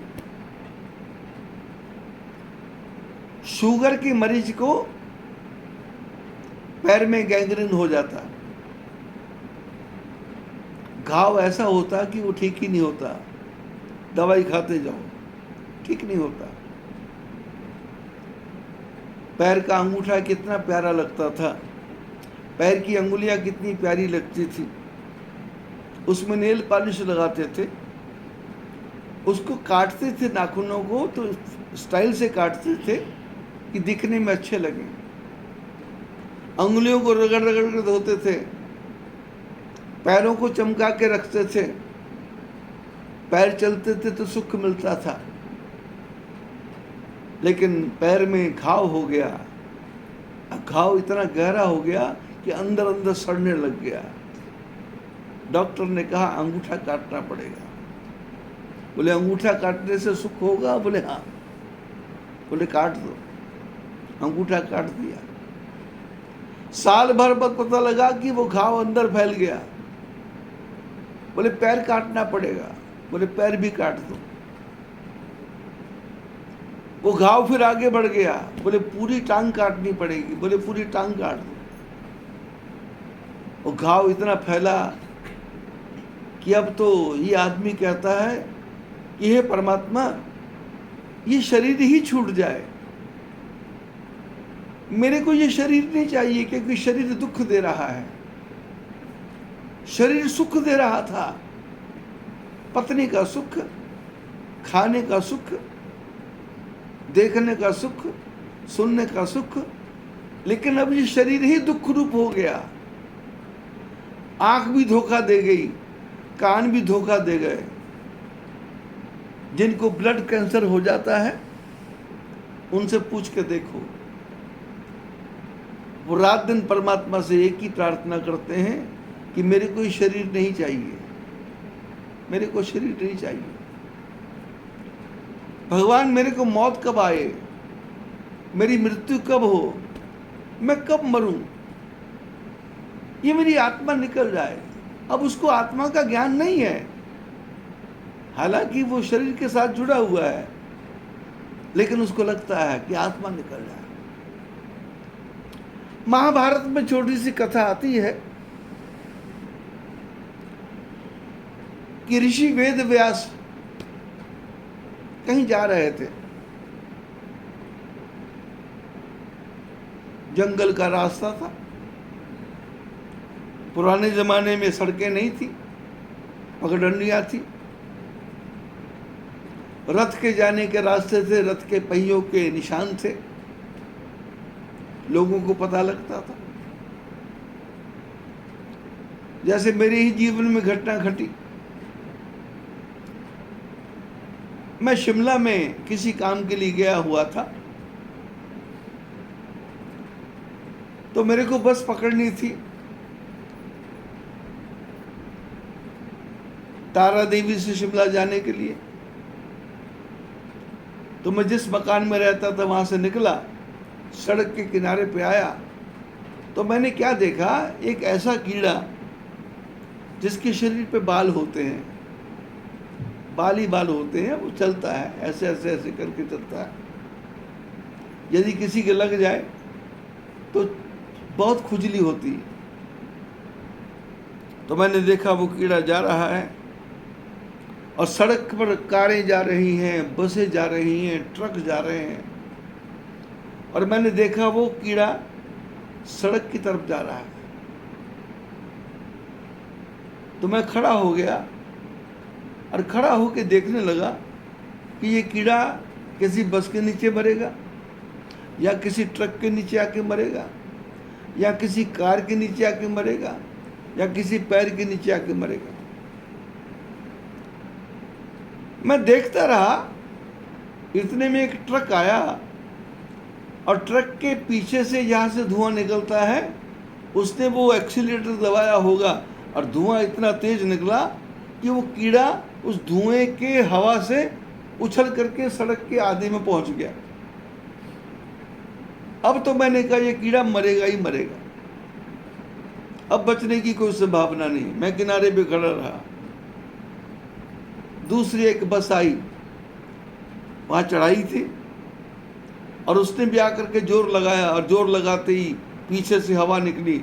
शुगर के मरीज को पैर में गैंग्रीन हो जाता, घाव ऐसा होता कि वो ठीक ही नहीं होता, दवाई खाते जाओ ठीक नहीं होता। पैर का अंगूठा कितना प्यारा लगता था, पैर की अंगुलियां कितनी प्यारी लगती थी, उसमें नेल पॉलिश लगाते थे, उसको काटते थे नाखूनों को तो स्टाइल से काटते थे कि दिखने में अच्छे लगे। अंगुलियों को रगड़ रगड़ कर धोते थे, पैरों को चमका के रखते थे, पैर चलते थे तो सुख मिलता था। लेकिन पैर में घाव हो गया, घाव इतना गहरा हो गया कि अंदर अंदर सड़ने लग गया। डॉक्टर ने कहा अंगूठा काटना पड़ेगा। बोले अंगूठा काटने से सुख होगा? बोले हाँ। बोले काट दो। अंगूठा काट दिया। साल भर बाद पता लगा कि वो घाव अंदर फैल गया। बोले पैर काटना पड़ेगा। बोले पैर भी काट दो। वो घाव फिर आगे बढ़ गया। बोले पूरी टांग काटनी पड़ेगी। बोले पूरी टांग काट दो। वो घाव इतना फैला कि अब तो ये आदमी कहता है कि हे परमात्मा, ये शरीर ही छूट जाए, मेरे को ये शरीर नहीं चाहिए, क्योंकि शरीर दुख दे रहा है। शरीर सुख दे रहा था, पत्नी का सुख, खाने का सुख, देखने का सुख, सुनने का सुख, लेकिन अब ये शरीर ही दुख रूप हो गया। आंख भी धोखा दे गई, कान भी धोखा दे गए। जिनको ब्लड कैंसर हो जाता है उनसे पूछ के देखो, वो रात दिन परमात्मा से एक ही प्रार्थना करते हैं कि मेरे को ये शरीर नहीं चाहिए, मेरे को शरीर नहीं चाहिए। भगवान मेरे को मौत कब आए, मेरी मृत्यु कब हो, मैं कब मरूं, ये मेरी आत्मा निकल जाए। अब उसको आत्मा का ज्ञान नहीं है, हालांकि वो शरीर के साथ जुड़ा हुआ है, लेकिन उसको लगता है कि आत्मा निकल जाए। महाभारत में छोटी सी कथा आती है कि ऋषि वेद व्यास कहीं जा रहे थे, जंगल का रास्ता था। पुराने जमाने में सड़कें नहीं थी, पगडंडियां थी। रथ के जाने के रास्ते थे, रथ के पहियों के निशान थे, लोगों को पता लगता था। जैसे मेरे ही जीवन में घटना घटी। मैं शिमला में किसी काम के लिए गया हुआ था, तो मेरे को बस पकड़नी थी तारा देवी से शिमला जाने के लिए। तो मैं जिस मकान में रहता था वहां से निकला, सड़क के किनारे पे आया, तो मैंने क्या देखा, एक ऐसा कीड़ा जिसके शरीर पे बाल होते हैं, बाल ही बाल होते हैं, वो चलता है, ऐसे ऐसे ऐसे करके चलता है। यदि किसी के लग जाए तो बहुत खुजली होती है। तो मैंने देखा वो कीड़ा जा रहा है और सड़क पर कारें जा रही हैं, बसें जा रही हैं, ट्रक जा रहे हैं, और मैंने देखा वो कीड़ा सड़क की तरफ जा रहा है। तो मैं खड़ा हो गया और खड़ा होकर देखने लगा कि ये कीड़ा किसी बस के नीचे मरेगा, या किसी ट्रक के नीचे आके मरेगा, या किसी कार के नीचे आके मरेगा, या किसी पैर के नीचे आके मरेगा। मैं देखता रहा। इतने में एक ट्रक आया और ट्रक के पीछे से जहाँ से धुआं निकलता है, उसने वो एक्सीलरेटर दबाया होगा और धुआं इतना तेज निकला कि वो कीड़ा उस धुएं के हवा से उछल करके सड़क के आधे में पहुंच गया। अब तो मैंने कहा ये कीड़ा मरेगा ही मरेगा, अब बचने की कोई संभावना नहीं। मैं किनारे पे खड़ा रहा। दूसरी एक बस आई, वहां चढ़ाई थी, और उसने भी आकर के जोर लगाया, और जोर लगाते ही पीछे से हवा निकली।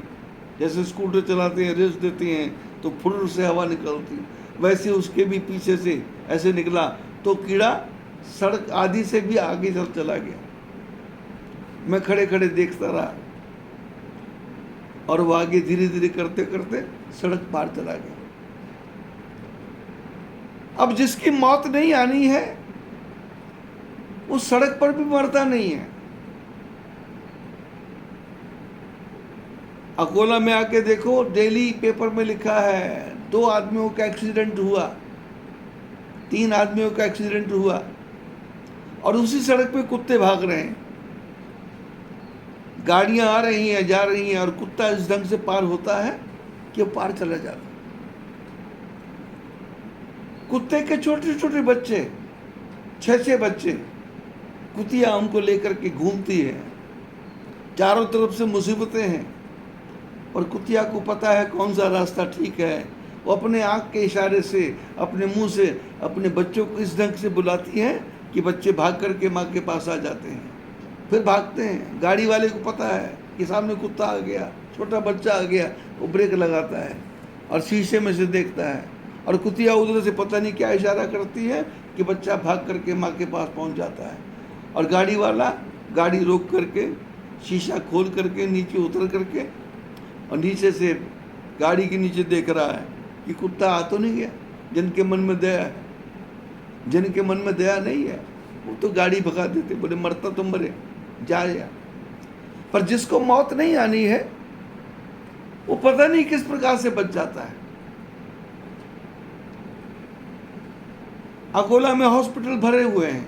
जैसे स्कूटर चलाते हैं, रेस देते हैं तो फुर्र से हवा निकलती, वैसे उसके भी पीछे से ऐसे निकला। तो कीड़ा सड़क आधी से भी आगे चला गया। मैं खड़े खड़े देखता रहा और वो आगे धीरे धीरे करते करते सड़क पार चला गया। अब जिसकी मौत नहीं आनी है उस सड़क पर भी मरता नहीं है। अकोला में आके देखो, डेली पेपर में लिखा है 2 आदमियों का एक्सीडेंट हुआ, 3 आदमियों का एक्सीडेंट हुआ, और उसी सड़क पे कुत्ते भाग रहे हैं। गाड़ियां आ रही हैं, जा रही हैं, और कुत्ता इस ढंग से पार होता है कि वो पार चला जाता। कुत्ते के छोटे छोटे बच्चे, 6 बच्चे, कुतिया उनको लेकर के घूमती है। चारों तरफ से मुसीबतें हैं और कुतिया को पता है कौन सा रास्ता ठीक है। वो अपने आँख के इशारे से, अपने मुंह से अपने बच्चों को इस ढंग से बुलाती है कि बच्चे भाग करके माँ के पास आ जाते हैं, फिर भागते हैं। गाड़ी वाले को पता है कि सामने कुत्ता आ गया, छोटा बच्चा आ गया, वो ब्रेक लगाता है और शीशे में से देखता है, और कुतिया उधर से पता नहीं क्या इशारा करती है कि बच्चा भाग करके माँ के पास पहुँच जाता है। और गाड़ी वाला गाड़ी रोक करके शीशा खोल करके नीचे उतर करके और नीचे से गाड़ी के नीचे देख रहा है कि कुत्ता आ तो नहीं गया। जिनके मन में दया है, जिनके मन में दया नहीं है वो तो गाड़ी भगा देते, बोले मरता तो मरे, जाए। पर जिसको मौत नहीं आनी है वो पता नहीं किस प्रकार से बच जाता है। अकोला में हॉस्पिटल भरे हुए हैं,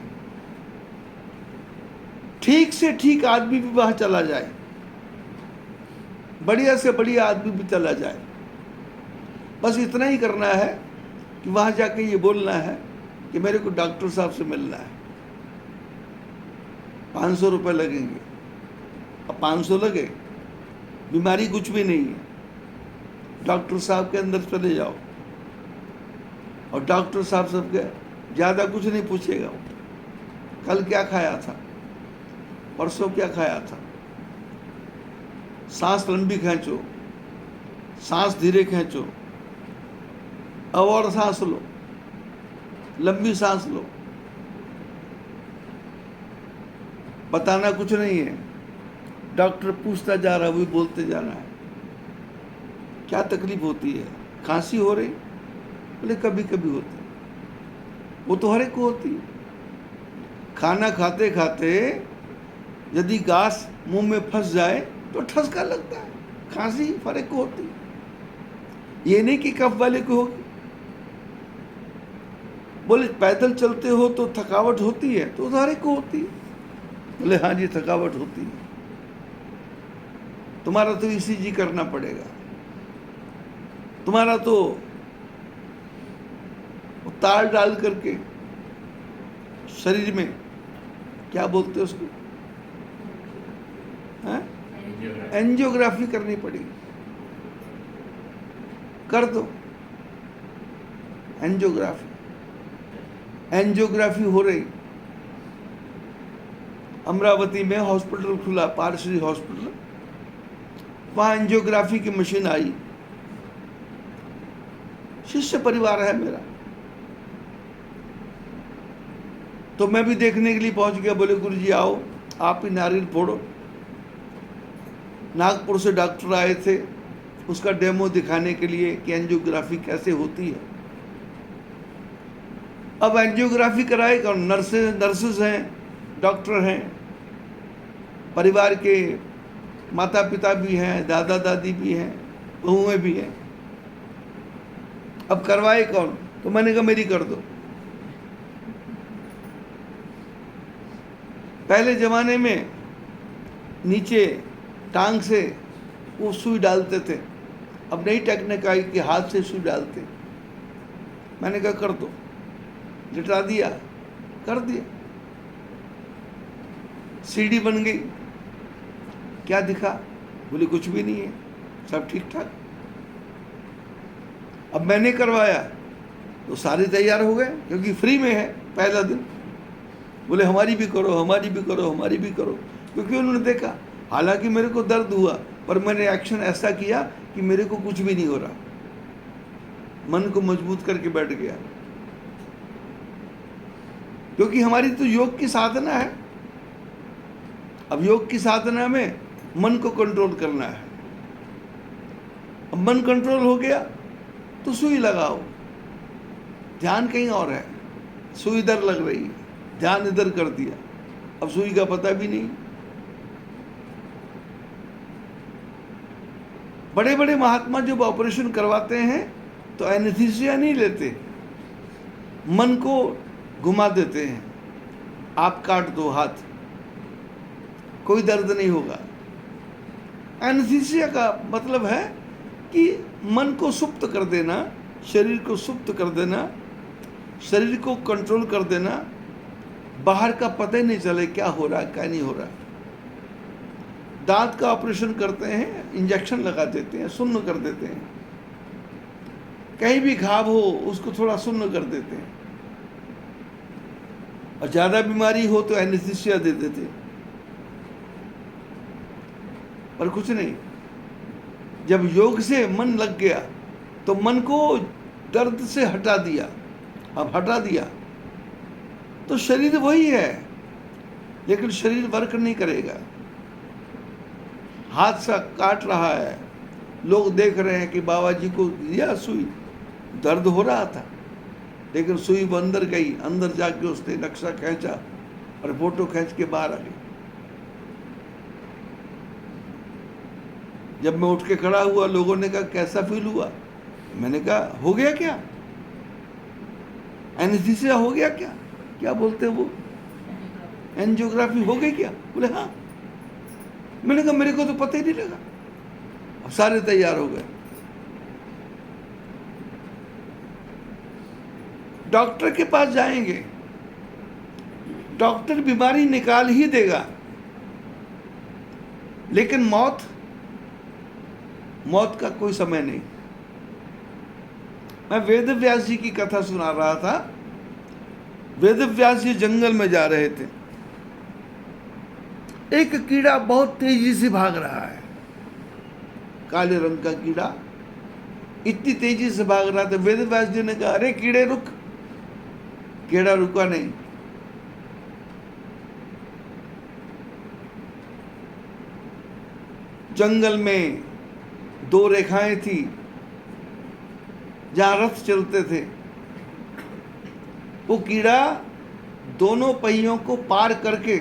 ठीक से ठीक आदमी भी वहां चला जाए, बढ़िया से बढ़िया आदमी भी चला जाए, बस इतना ही करना है कि वहां जाके ये बोलना है कि मेरे को डॉक्टर साहब से मिलना है, 500 रुपये लगेंगे। अब 500 लगे, बीमारी कुछ भी नहीं है, डॉक्टर साहब के अंदर चले जाओ और डॉक्टर साहब सबके ज़्यादा कुछ नहीं पूछेगा। कल क्या खाया था, परसों क्या खाया था, सांस लंबी खींचो, सांस धीरे खींचो, अब और सांस लो, लंबी सांस लो। बताना कुछ नहीं है, डॉक्टर पूछता जा रहा है, वही बोलते जाना है। क्या तकलीफ होती है, खांसी हो रही, बोले कभी कभी होती है, वो तो हर एक को होती है। खाना खाते खाते यदि गैस मुंह में फंस जाए तो ठसका लगता है, खांसी हर एक को होती है। ये नहीं कि कफ वाले को होगी। बोले पैदल चलते हो तो थकावट होती है, तो हर एक को होती है। बोले हाँ जी थकावट होती है, तुम्हारा तो ईसीजी करना पड़ेगा, तुम्हारा तो तार डाल करके शरीर में क्या बोलते हैं उसको, एंजियोग्राफी करनी पड़ेगी, कर दो एंजियोग्राफी। एंजियोग्राफी हो रही, अमरावती में हॉस्पिटल खुला, पारश्री हॉस्पिटल, वहां एंजियोग्राफी की मशीन आई। शिष्य परिवार है मेरा, तो मैं भी देखने के लिए पहुंच गया। बोले गुरुजी आओ, आप ही नारियल फोड़ो। नागपुर से डॉक्टर आए थे उसका डेमो दिखाने के लिए कि एंजियोग्राफी कैसे होती है। अब एंजियोग्राफी कराए कौन, नर्सेज हैं, डॉक्टर हैं, परिवार के माता पिता भी हैं, दादा दादी भी हैं, बहुएं भी हैं। अब करवाए कौन, तो मैंने कहा मेरी कर दो। पहले जमाने में नीचे टांग से वो सुई डालते थे, अब नई टेक्निक आई कि हाथ से सुई डालते। मैंने कहा कर दो, लिटा दिया, कर दिया, सीढ़ी बन गई। क्या दिखा, बोले कुछ भी नहीं है, सब ठीक ठाक। अब मैंने करवाया तो सारे तैयार हो गए क्योंकि फ्री में है पहला दिन। बोले हमारी भी करो, हमारी भी करो, हमारी भी करो, क्योंकि उन्होंने देखा हालांकि मेरे को दर्द हुआ पर मैंने एक्शन ऐसा किया कि मेरे को कुछ भी नहीं हो रहा, मन को मजबूत करके बैठ गया। क्योंकि हमारी तो योग की साधना है। अब योग की साधना में मन को कंट्रोल करना है। अब मन कंट्रोल हो गया तो सुई लगाओ, ध्यान कहीं और है, सुई इधर लग रही है, ध्यान इधर कर दिया, अब सुई का पता भी नहीं। बड़े बड़े महात्मा जब ऑपरेशन करवाते हैं तो एनेस्थीसिया नहीं लेते, मन को घुमा देते हैं, आप काट दो हाथ, कोई दर्द नहीं होगा। एनेस्थीसिया का मतलब है कि मन को सुप्त कर देना, शरीर को सुप्त कर देना, शरीर को कंट्रोल कर देना, बाहर का पता ही नहीं चले क्या हो रहा है क्या नहीं हो रहा। दांत का ऑपरेशन करते हैं, इंजेक्शन लगा देते हैं, सुन्न कर देते हैं, कहीं भी घाव हो उसको थोड़ा सुन्न कर देते हैं, और ज़्यादा बीमारी हो तो एनेस्थीसिया दे देते हैं, पर कुछ नहीं। जब योग से मन लग गया तो मन को दर्द से हटा दिया, अब हटा दिया तो शरीर वही है, लेकिन शरीर वर्क नहीं करेगा। हाथ सा काट रहा है, लोग देख रहे हैं कि बाबा जी को दिया सुई, दर्द हो रहा था, लेकिन सुई वो अंदर गई, अंदर जाके उसने नक्शा खींचा और फोटो खींच के बाहर आ गई। जब मैं उठ के खड़ा हुआ, लोगों ने कहा कैसा फील हुआ? मैंने कहा हो गया क्या, एनेस्थीसिया हो गया क्या, क्या बोलते हैं वो, एंजियोग्राफी हो गई क्या? बोले हाँ। मैंने कहा मेरे को तो पता ही नहीं लगा। अब सारे तैयार हो गए। डॉक्टर के पास जाएंगे, डॉक्टर बीमारी निकाल ही देगा, लेकिन मौत का कोई समय नहीं। मैं वेद व्यास जी की कथा सुना रहा था। वेद व्यास जी जंगल में जा रहे थे, एक कीड़ा बहुत तेजी से भाग रहा है, काले रंग का कीड़ा इतनी तेजी से भाग रहा था। वेद व्यास जी ने कहा अरे कीड़े रुक, कीड़ा रुका नहीं। जंगल में दो रेखाएं थी जहां रथ चलते थे। वो कीड़ा दोनों पहियों को पार करके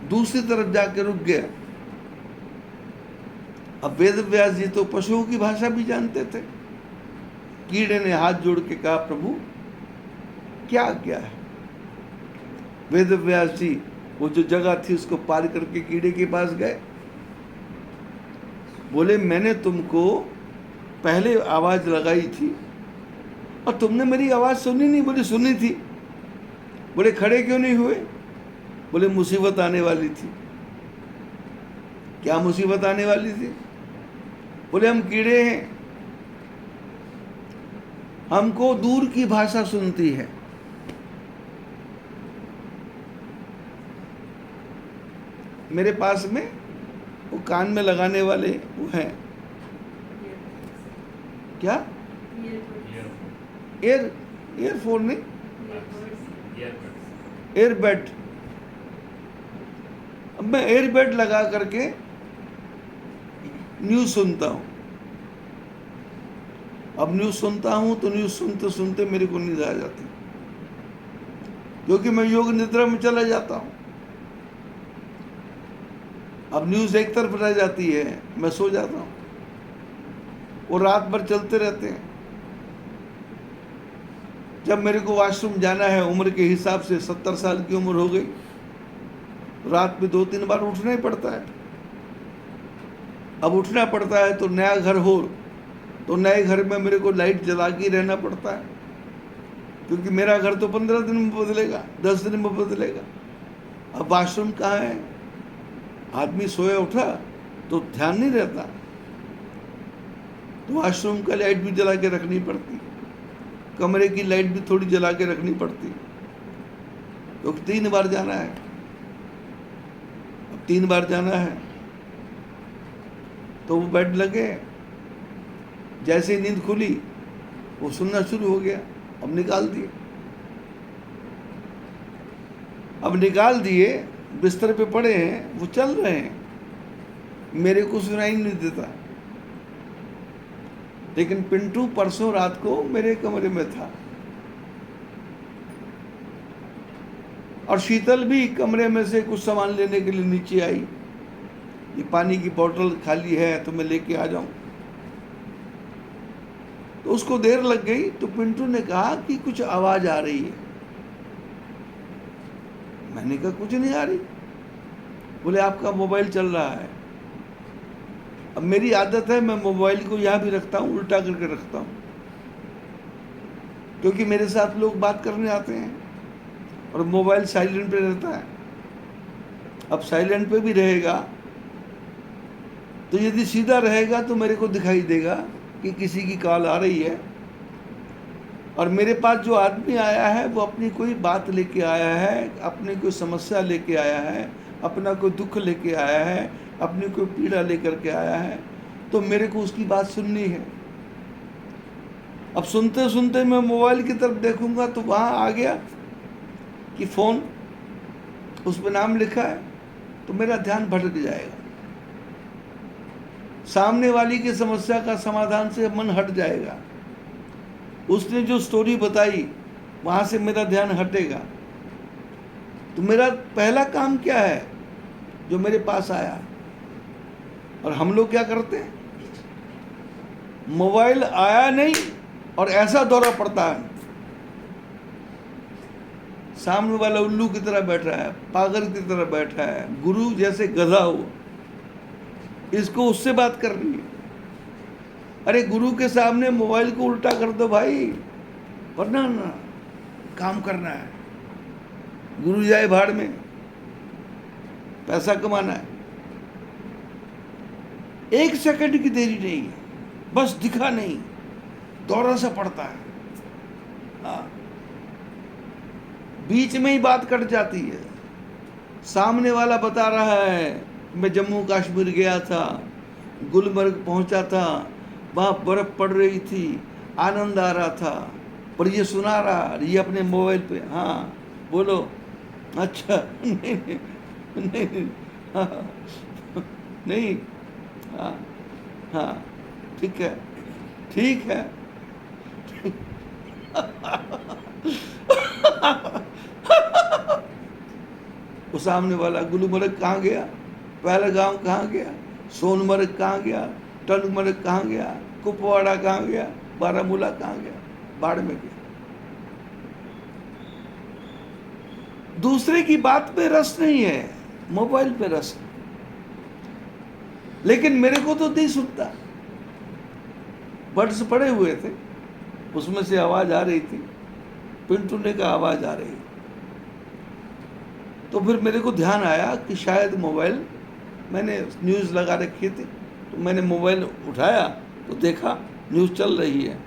दूसरी तरफ जाके रुक गया। अब वेद व्यास जी तो पशुओं की भाषा भी जानते थे। कीड़े ने हाथ जोड़ के कहा प्रभु क्या है? वेद व्यास जी वो जो जगह थी उसको पार करके कीड़े के पास गए। बोले मैंने तुमको पहले आवाज लगाई थी और तुमने मेरी आवाज सुनी नहीं। बोले सुनी थी। बोले खड़े क्यों नहीं हुए? बोले मुसीबत आने वाली थी। क्या मुसीबत आने वाली थी? बोले हम कीड़े हैं, हमको दूर की भाषा सुनती है। मेरे पास में वो कान में लगाने वाले वो हैं, क्या एयरफोन नहीं, एयरबड। अब मैं एयरबड लगा करके न्यूज़ सुनता हूँ। अब न्यूज़ सुनता हूँ तो न्यूज़ सुनते सुनते मेरे को नींद आ जाती, क्योंकि मैं योग निद्रा में चला जाता हूँ। अब न्यूज़ एक तरफ रह जाती है, मैं सो जाता हूँ। वो रात भर चलते रहते हैं। जब मेरे को वॉशरूम जाना है, उम्र के हिसाब से 70 साल की उम्र हो गई, रात में 2-3 बार उठना ही पड़ता है। अब उठना पड़ता है तो नया घर हो तो नए घर में मेरे को लाइट जला के रहना पड़ता है, क्योंकि मेरा घर तो 15 दिन में बदलेगा, 10 दिन में बदलेगा। अब वॉशरूम कहाँ है? आदमी सोया उठा तो ध्यान नहीं रहता, तो वॉशरूम का लाइट भी जला के रखनी पड़ती, कमरे की लाइट भी थोड़ी जला के रखनी पड़ती, क्योंकि 3 बार जाना है। अब 3 बार जाना है तो वो बेड लगे, जैसे ही नींद खुली वो सुनना शुरू हो गया, अब निकाल दिए। अब निकाल दिए, बिस्तर पे पड़े हैं, वो चल रहे हैं, मेरे को सुनाई नहीं देता। लेकिन पिंटू परसों रात को मेरे कमरे में था, और शीतल भी कमरे में से कुछ सामान लेने के लिए नीचे आई, ये पानी की बोतल खाली है तो मैं लेके आ जाऊं। तो उसको देर लग गई, तो पिंटू ने कहा कि कुछ आवाज आ रही है। मैंने कहा कुछ नहीं आ रही। बोले आपका मोबाइल चल रहा है। अब मेरी आदत है, मैं मोबाइल को यहाँ भी रखता हूँ, उल्टा करके रखता हूँ, क्योंकि मेरे साथ लोग बात करने आते हैं और मोबाइल साइलेंट पे रहता है। अब साइलेंट पे भी रहेगा तो यदि सीधा रहेगा तो मेरे को दिखाई देगा कि किसी की कॉल आ रही है, और मेरे पास जो आदमी आया है वो अपनी कोई बात लेके आया है, अपनी कोई समस्या लेके आया है, अपना कोई दुख लेके आया है, अपनी कोई पीड़ा लेकर के आया है, तो मेरे को उसकी बात सुननी है। अब सुनते सुनते मैं मोबाइल की तरफ देखूंगा तो वहाँ आ गया कि फ़ोन, उस पर नाम लिखा है, तो मेरा ध्यान भटक जाएगा, सामने वाली की समस्या का समाधान से मन हट जाएगा, उसने जो स्टोरी बताई वहाँ से मेरा ध्यान हटेगा। तो मेरा पहला काम क्या है, जो मेरे पास आया। और हम लोग क्या करते हैं, मोबाइल आया नहीं और ऐसा दौरा पड़ता है, सामने वाला उल्लू की तरह बैठा है, पागल की तरह बैठा है, गुरु जैसे गधा हो, इसको उससे बात करनी है। अरे गुरु के सामने मोबाइल को उल्टा कर दो भाई, वरना ना काम करना है, गुरु जाए भाड़ में, पैसा कमाना है। एक सेकंड की देरी नहीं है, बस दिखा नहीं, दौरा सा पड़ता है। हाँ, बीच में ही बात कट जाती है। सामने वाला बता रहा है मैं जम्मू कश्मीर गया था, गुलमर्ग पहुंचा था, वहाँ बर्फ पड़ रही थी, आनंद आ रहा था, पर ये सुना रहा, ये अपने मोबाइल पे। हाँ बोलो, अच्छा नहीं नहीं नहीं, हाँ नहीं, हाँ हाँ ठीक है ठीक है। वो सामने वाला गुलमर्ग कहाँ गया, पहलगाम कहाँ गया, सोनमर्ग कहाँ गया, टनमर्ग कहाँ गया, कुपवाड़ा कहाँ गया, बारामूला कहाँ गया, बाढ़ में गया। दूसरे की बात पे रस नहीं है, मोबाइल पे रस है। लेकिन मेरे को तो नहीं सुनता, बड्स पड़े हुए थे, उसमें से आवाज आ रही थी, पिंटू ने कहा आवाज आ रही है। तो फिर मेरे को ध्यान आया कि शायद मोबाइल, मैंने न्यूज़ लगा रखी थी, तो मैंने मोबाइल उठाया तो देखा न्यूज़ चल रही है,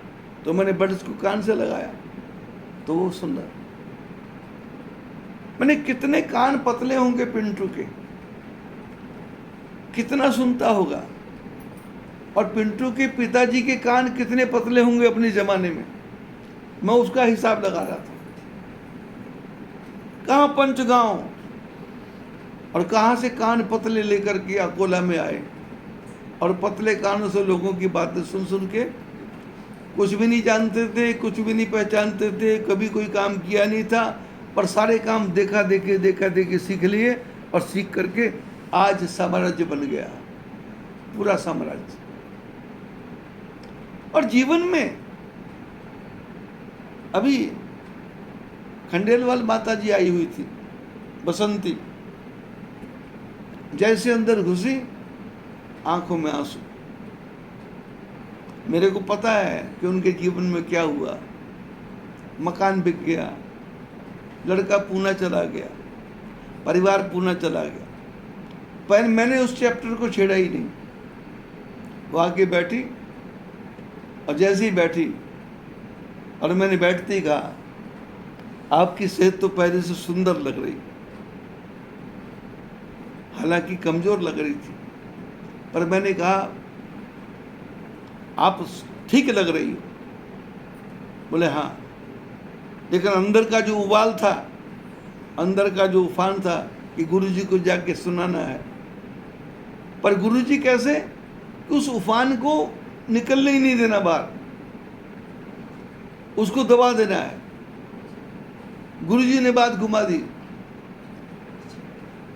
तो मैंने बड्स को कान से लगाया तो वो सुन रहा। मैंने कितने कान पतले होंगे पिंटू के, कितना सुनता होगा, और पिंटू के पिताजी के कान कितने पतले होंगे अपने जमाने में, मैं उसका हिसाब लगा रहा था। कहाँ पंचगांव और कहाँ से कान पतले लेकर के अकोला में आए, और पतले कानों से लोगों की बातें सुन सुन के, कुछ भी नहीं जानते थे, कुछ भी नहीं पहचानते थे, कभी कोई काम किया नहीं था, पर सारे काम देखा देखे सीख लिए, और सीख करके आज साम्राज्य बन गया, पूरा साम्राज्य। और जीवन में अभी खंडेलवाल माता जी आई हुई थी, बसंती, जैसे अंदर घुसी आंखों में आंसू। मेरे को पता है कि उनके जीवन में क्या हुआ, मकान बिक गया, लड़का पूना चला गया, परिवार पूना चला गया, पर मैंने उस चैप्टर को छेड़ा ही नहीं। वो आके बैठी, और जैसे ही बैठी और मैंने बैठते ही कहा आपकी सेहत तो पहले से सुंदर लग रही, हालांकि कमजोर लग रही थी, पर मैंने कहा आप ठीक लग रही हो। बोले हाँ, लेकिन अंदर का जो उबाल था अंदर का जो उफान था कि गुरुजी को जाके सुनाना है। पर गुरुजी कैसे? उस उफान को निकलने ही नहीं देना बाहर, उसको दबा देना है। गुरुजी ने बात घुमा दी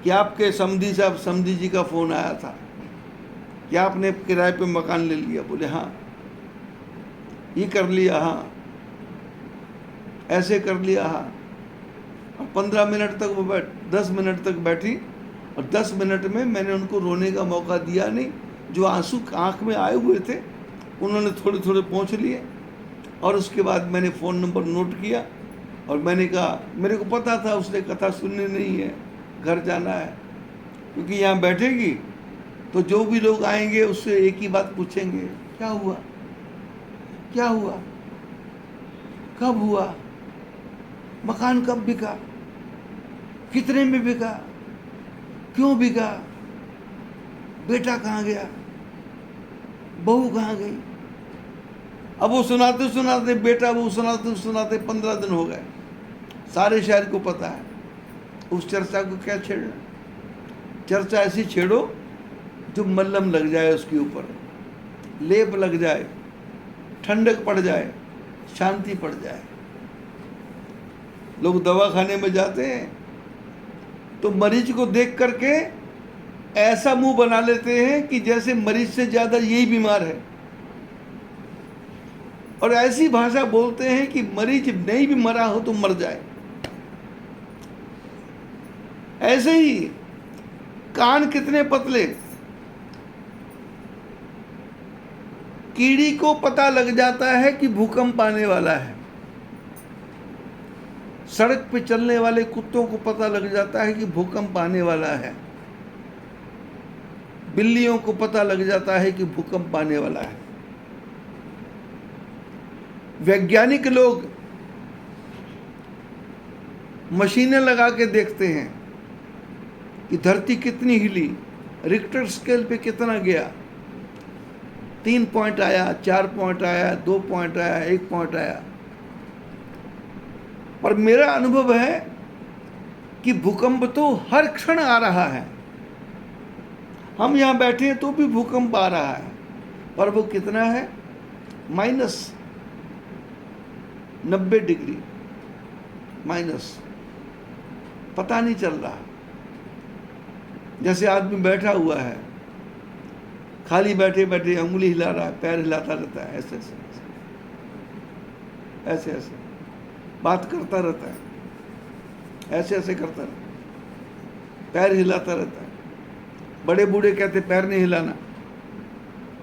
कि आपके समधी जी का फोन आया था कि आपने किराए पे मकान ले लिया। बोले हाँ। ये कर लिया? हाँ। ऐसे कर लिया? हाँ। और 15 मिनट तक वो 10 मिनट तक बैठी, और 10 मिनट में मैंने उनको रोने का मौका दिया नहीं। जो आंसू आंख में आए हुए थे उन्होंने थोड़े थोड़े पोंछ लिए, और उसके बाद मैंने फ़ोन नंबर नोट किया और मैंने कहा, मेरे को पता था उसने कथा सुननी नहीं है, घर जाना है, क्योंकि यहाँ बैठेगी तो जो भी लोग आएंगे उससे एक ही बात पूछेंगे, क्या हुआ, क्या हुआ, कब हुआ, मकान कब बिका, कितने में बिका, क्यों बिका, बेटा कहाँ गया, बहू कहाँ गई। अब वो सुनाते सुनाते बेटा वो सुनाते सुनाते 15 दिन हो गए। सारे शहर को पता है। उस चर्चा को क्या छेड़ना? चर्चा ऐसी छेड़ो जो मल्लम लग जाए, उसके ऊपर लेप लग जाए, ठंडक पड़ जाए, शांति पड़ जाए। लोग दवा खाने में जाते हैं तो मरीज को देख करके ऐसा मुंह बना लेते हैं कि जैसे मरीज से ज्यादा यही बीमार है, और ऐसी भाषा बोलते हैं कि मरीज नहीं भी मरा हो तो मर जाए। ऐसे ही कान कितने पतले, कीड़ी को पता लग जाता है कि भूकंप आने वाला है। सड़क पे चलने वाले कुत्तों को पता लग जाता है कि भूकंप आने वाला है। बिल्लियों को पता लग जाता है कि भूकंप आने वाला है। वैज्ञानिक लोग मशीनें लगा के देखते हैं कि धरती कितनी हिली, रिक्टर स्केल पे कितना गया, 3 पॉइंट आया, 4 पॉइंट आया, 2 पॉइंट आया, 1 पॉइंट आया। पर मेरा अनुभव है कि भूकंप तो हर क्षण आ रहा है। हम यहाँ बैठे हैं तो भी भूकंप आ रहा है, पर वो कितना है? -90 डिग्री माइनस, पता नहीं चल रहा। जैसे आदमी बैठा हुआ है, खाली बैठे बैठे उंगली हिला रहा है, पैर हिलाता रहता है, ऐसे ऐसे ऐसे ऐसे बात करता रहता है, ऐसे ऐसे करता रहता है, पैर हिलाता रहता है। बड़े बूढ़े कहते पैर नहीं हिलाना,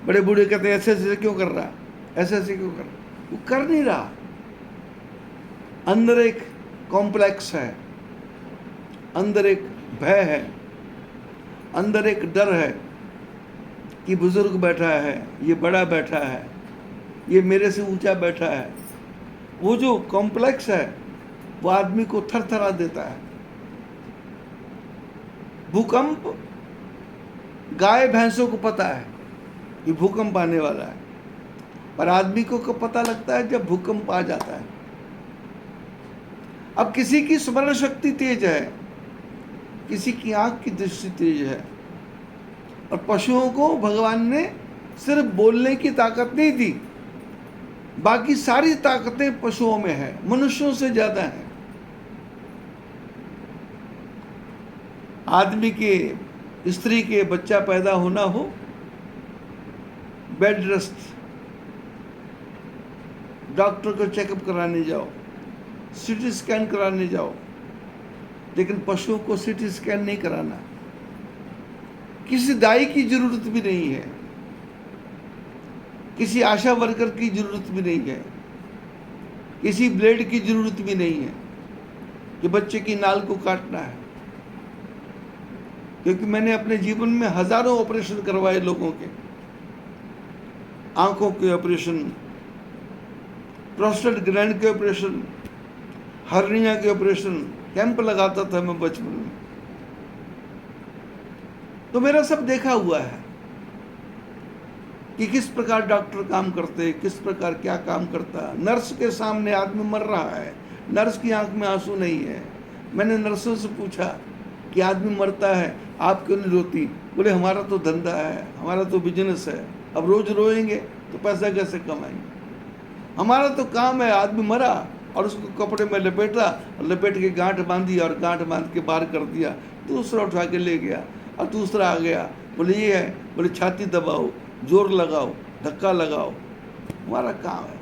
बड़े बूढ़े कहते ऐसे ऐसे क्यों कर रहा, ऐसे ऐसे क्यों कर रहा। वो कर नहीं रहा। अंदर एक कॉम्प्लेक्स है, अंदर एक भय है, अंदर एक डर है कि बुजुर्ग बैठा है, ये बड़ा बैठा है, ये मेरे से ऊंचा बैठा है। वो जो कॉम्प्लेक्स है वो आदमी को थरथरा देता है। भूकंप, गाय भैंसों को पता है कि भूकंप आने वाला है, पर आदमी को पता लगता है जब भूकंप आ जाता है। अब किसी की स्मरण शक्ति तेज है, किसी की आंख की दृष्टि तेज है, और पशुओं को भगवान ने सिर्फ बोलने की ताकत नहीं दी, बाकी सारी ताकतें पशुओं में है, मनुष्यों से ज्यादा है। आदमी के, स्त्री के बच्चा पैदा होना हो, बेड रेस्ट, डॉक्टर को चेकअप कराने जाओ, सीटी स्कैन कराने जाओ, लेकिन पशुओं को सीटी स्कैन नहीं कराना। किसी दाई की जरूरत भी नहीं है, किसी आशा वर्कर की जरूरत भी नहीं है, किसी ब्लेड की जरूरत भी नहीं है कि बच्चे की नाल को काटना है। क्योंकि मैंने अपने जीवन में हजारों ऑपरेशन करवाए लोगों के, आंखों के ऑपरेशन, प्रोस्टेट ग्लैंड के ऑपरेशन, हर्निया के ऑपरेशन, कैंप लगाता था मैं बचपन में, तो मेरा सब देखा हुआ है कि किस प्रकार डॉक्टर काम करते, किस प्रकार क्या काम करता। नर्स के सामने आदमी मर रहा है, नर्स की आंख में आंसू नहीं है, मैंने नर्सों से पूछा कि आदमी मरता है, आप क्यों नहीं रोती? बोले हमारा तो धंधा है, हमारा तो बिजनेस है, अब रोज रोएंगे तो पैसा कैसे कमाएंगे? हमारा तो काम है, आदमी मरा और उसको कपड़े में लपेटा, लपेट के गांठ बांधी और गांठ बांध के बाहर कर दिया, दूसरा उठा के ले गया और दूसरा आ गया, बोले ये है, बोले छाती दबाओ, जोर लगाओ, धक्का लगाओ, हमारा काम है,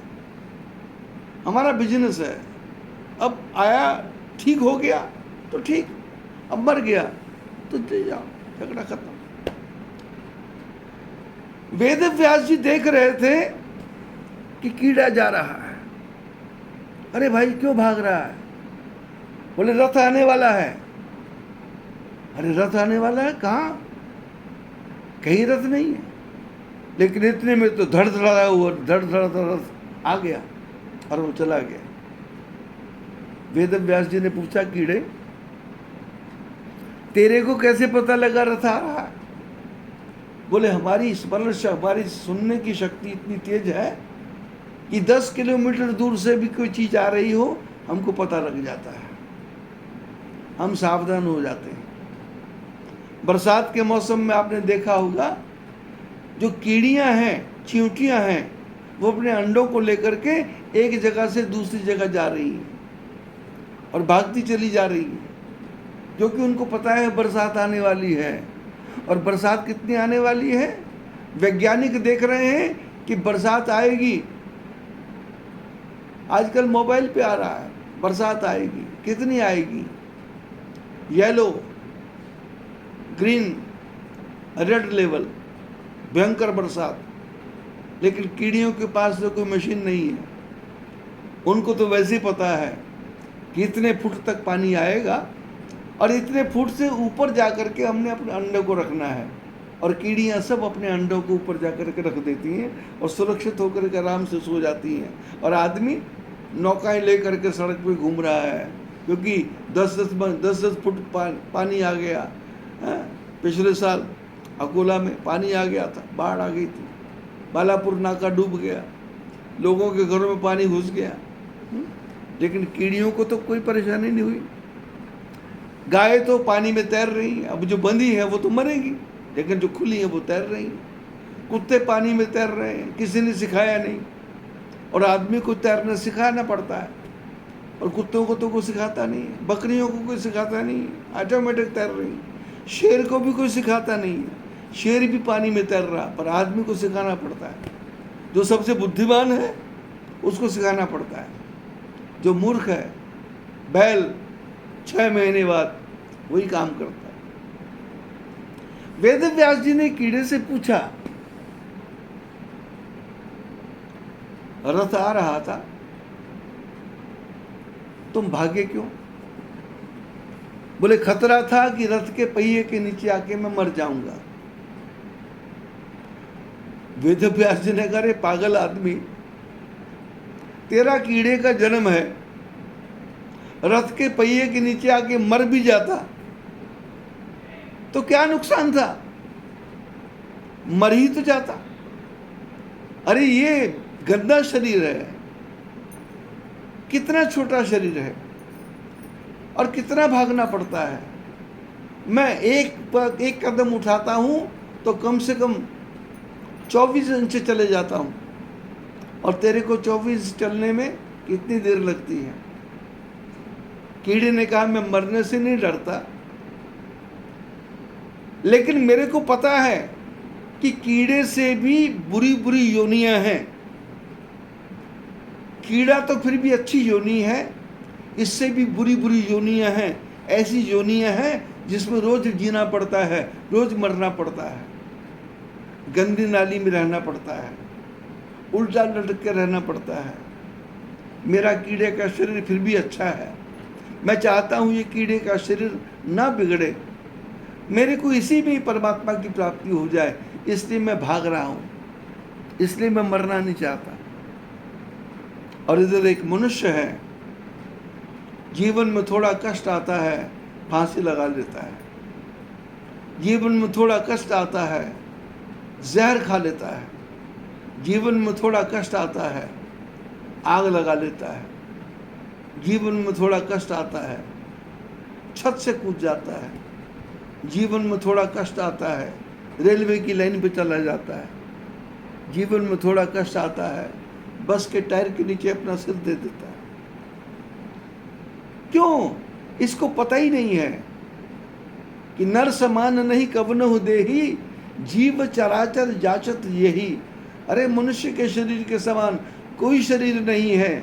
हमारा बिजनेस है। अब आया, ठीक हो गया तो ठीक, अब मर गया तो दे जाओ, झगड़ा खत्म। वेद व्यास जी देख रहे थे कि कीड़ा जा रहा है। अरे भाई क्यों भाग रहा है? बोले रथ आने वाला है। अरे रथ आने वाला है? कहाँ? कहीं रथ नहीं है। लेकिन इतने में तो धड़ धड़ा हुआ, धड़ धड़ रथ आ गया और वो चला गया। वेद व्यास जी ने पूछा, कीड़े तेरे को कैसे पता लगा रथ आ रहा है? बोले हमारी स्मरण, हमारी सुनने की शक्ति इतनी तेज है कि 10 किलोमीटर दूर से भी कोई चीज आ रही हो हमको पता लग जाता है, हम सावधान हो जाते हैं। बरसात के मौसम में आपने देखा होगा, जो कीड़ियां हैं, चींटियां हैं, वो अपने अंडों को लेकर के एक जगह से दूसरी जगह जा रही हैं और भागती चली जा रही हैं, क्योंकि उनको पता है बरसात आने वाली है। और बरसात कितनी आने वाली है? वैज्ञानिक देख रहे हैं कि बरसात आएगी, आजकल मोबाइल पे आ रहा है, बरसात आएगी। कितनी आएगी? येलो, ग्रीन, रेड लेवल, भयंकर बरसात। लेकिन कीड़ियों के पास तो कोई मशीन नहीं है, उनको तो वैसे ही पता है कि इतने फुट तक पानी आएगा और इतने फुट से ऊपर जाकर के हमने अपने अंडों को रखना है। और कीड़ियाँ सब अपने अंडों को ऊपर जाकर के रख देती हैं और सुरक्षित होकर के आराम से सो जाती हैं। और आदमी नौकाएं लेकर के सड़क पे घूम रहा है, क्योंकि 10-10 फुट पानी आ गया है। पिछले साल अकोला में पानी आ गया था, बाढ़ आ गई थी, बालापुर नाका डूब गया, लोगों के घरों में पानी घुस गया। लेकिन कीड़ियों को तो कोई परेशानी नहीं हुई। गाय तो पानी में तैर रही है, अब जो बंधी है वो तो मरेगी, लेकिन जो खुली है वो तैर रही है। कुत्ते पानी में तैर रहे हैं, किसी ने सिखाया नहीं, और आदमी को तैरना सिखाना पड़ता है, और कुत्तों को तो कोई सिखाता नहीं है, बकरियों को कोई सिखाता नहीं है, ऑटोमेटिक तैर रही है। शेर को भी कोई सिखाता नहीं है, शेर भी पानी में तैर रहा, पर आदमी को सिखाना पड़ता है। जो सबसे बुद्धिमान है उसको सिखाना पड़ता है, जो मूर्ख है, बैल 6 महीने बाद वही काम करता है। वेद व्यास जी ने कीड़े से पूछा, रथ आ रहा था, तुम भागे क्यों? बोले खतरा था कि रथ के पहिए के नीचे आके मैं मर जाऊंगा। वेद व्यास जी ने कहा, रे पागल आदमी, तेरा कीड़े का जन्म है, रथ के पहिए के नीचे आके मर भी जाता तो क्या नुकसान था? मर ही तो जाता। अरे ये गंदा शरीर है, कितना छोटा शरीर है और कितना भागना पड़ता है। मैं एक कदम उठाता हूं तो कम से कम 24 इंच चले जाता हूं, और तेरे को 24 चलने में कितनी देर लगती है? कीड़े ने कहा, मैं मरने से नहीं डरता, लेकिन मेरे को पता है कि कीड़े से भी बुरी बुरी योनियां हैं। कीड़ा तो फिर भी अच्छी योनि है, इससे भी बुरी बुरी योनियां हैं। ऐसी योनियां हैं जिसमें रोज जीना पड़ता है, रोज मरना पड़ता है, गंदी नाली में रहना पड़ता है, उल्टा लटक के रहना पड़ता है। मेरा कीड़े का शरीर फिर भी अच्छा है, मैं चाहता हूँ ये कीड़े का शरीर ना बिगड़े, मेरे को इसी में ही परमात्मा की प्राप्ति हो जाए, इसलिए मैं भाग रहा हूँ, इसलिए मैं मरना नहीं चाहता। और इधर एक मनुष्य है, जीवन में थोड़ा कष्ट आता है, फांसी लगा लेता है, जीवन में थोड़ा कष्ट आता है, जहर खा लेता है, जीवन में थोड़ा कष्ट आता है, आग लगा लेता है, जीवन में थोड़ा कष्ट आता है, छत से कूद जाता है, जीवन में थोड़ा कष्ट आता है, रेलवे की लाइन पे चला जाता है, जीवन में थोड़ा कष्ट आता है, बस के टायर के नीचे अपना सिर दे देता है। क्यों? इसको पता ही नहीं है कि नर समान नहीं कवनहु देही, जीव चराचर जाचत यही। अरे मनुष्य के शरीर के समान कोई शरीर नहीं है।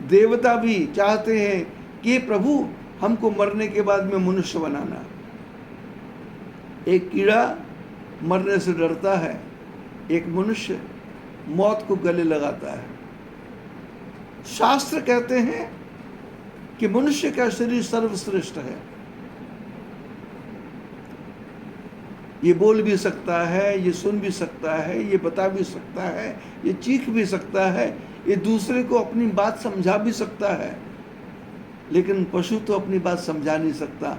देवता भी चाहते हैं कि प्रभु हमको मरने के बाद में मनुष्य बनाना। एक कीड़ा मरने से डरता है, एक मनुष्य मौत को गले लगाता है। शास्त्र कहते हैं कि मनुष्य का शरीर सर्वश्रेष्ठ है। ये बोल भी सकता है, ये सुन भी सकता है, ये बता भी सकता है, ये चीख भी सकता है, ये दूसरे को अपनी बात समझा भी सकता है, लेकिन पशु तो अपनी बात समझा नहीं सकता।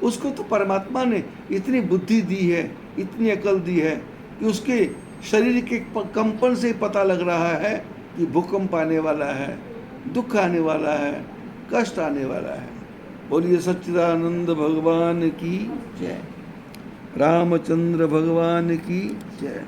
उसको तो परमात्मा ने इतनी बुद्धि दी है, इतनी अकल दी है कि उसके शरीर के कंपन से पता लग रहा है कि भूकंप आने वाला है, दुख आने वाला है, कष्ट आने वाला है। बोलिए सच्चिदानंद भगवान की जय, रामचंद्र भगवान की जय।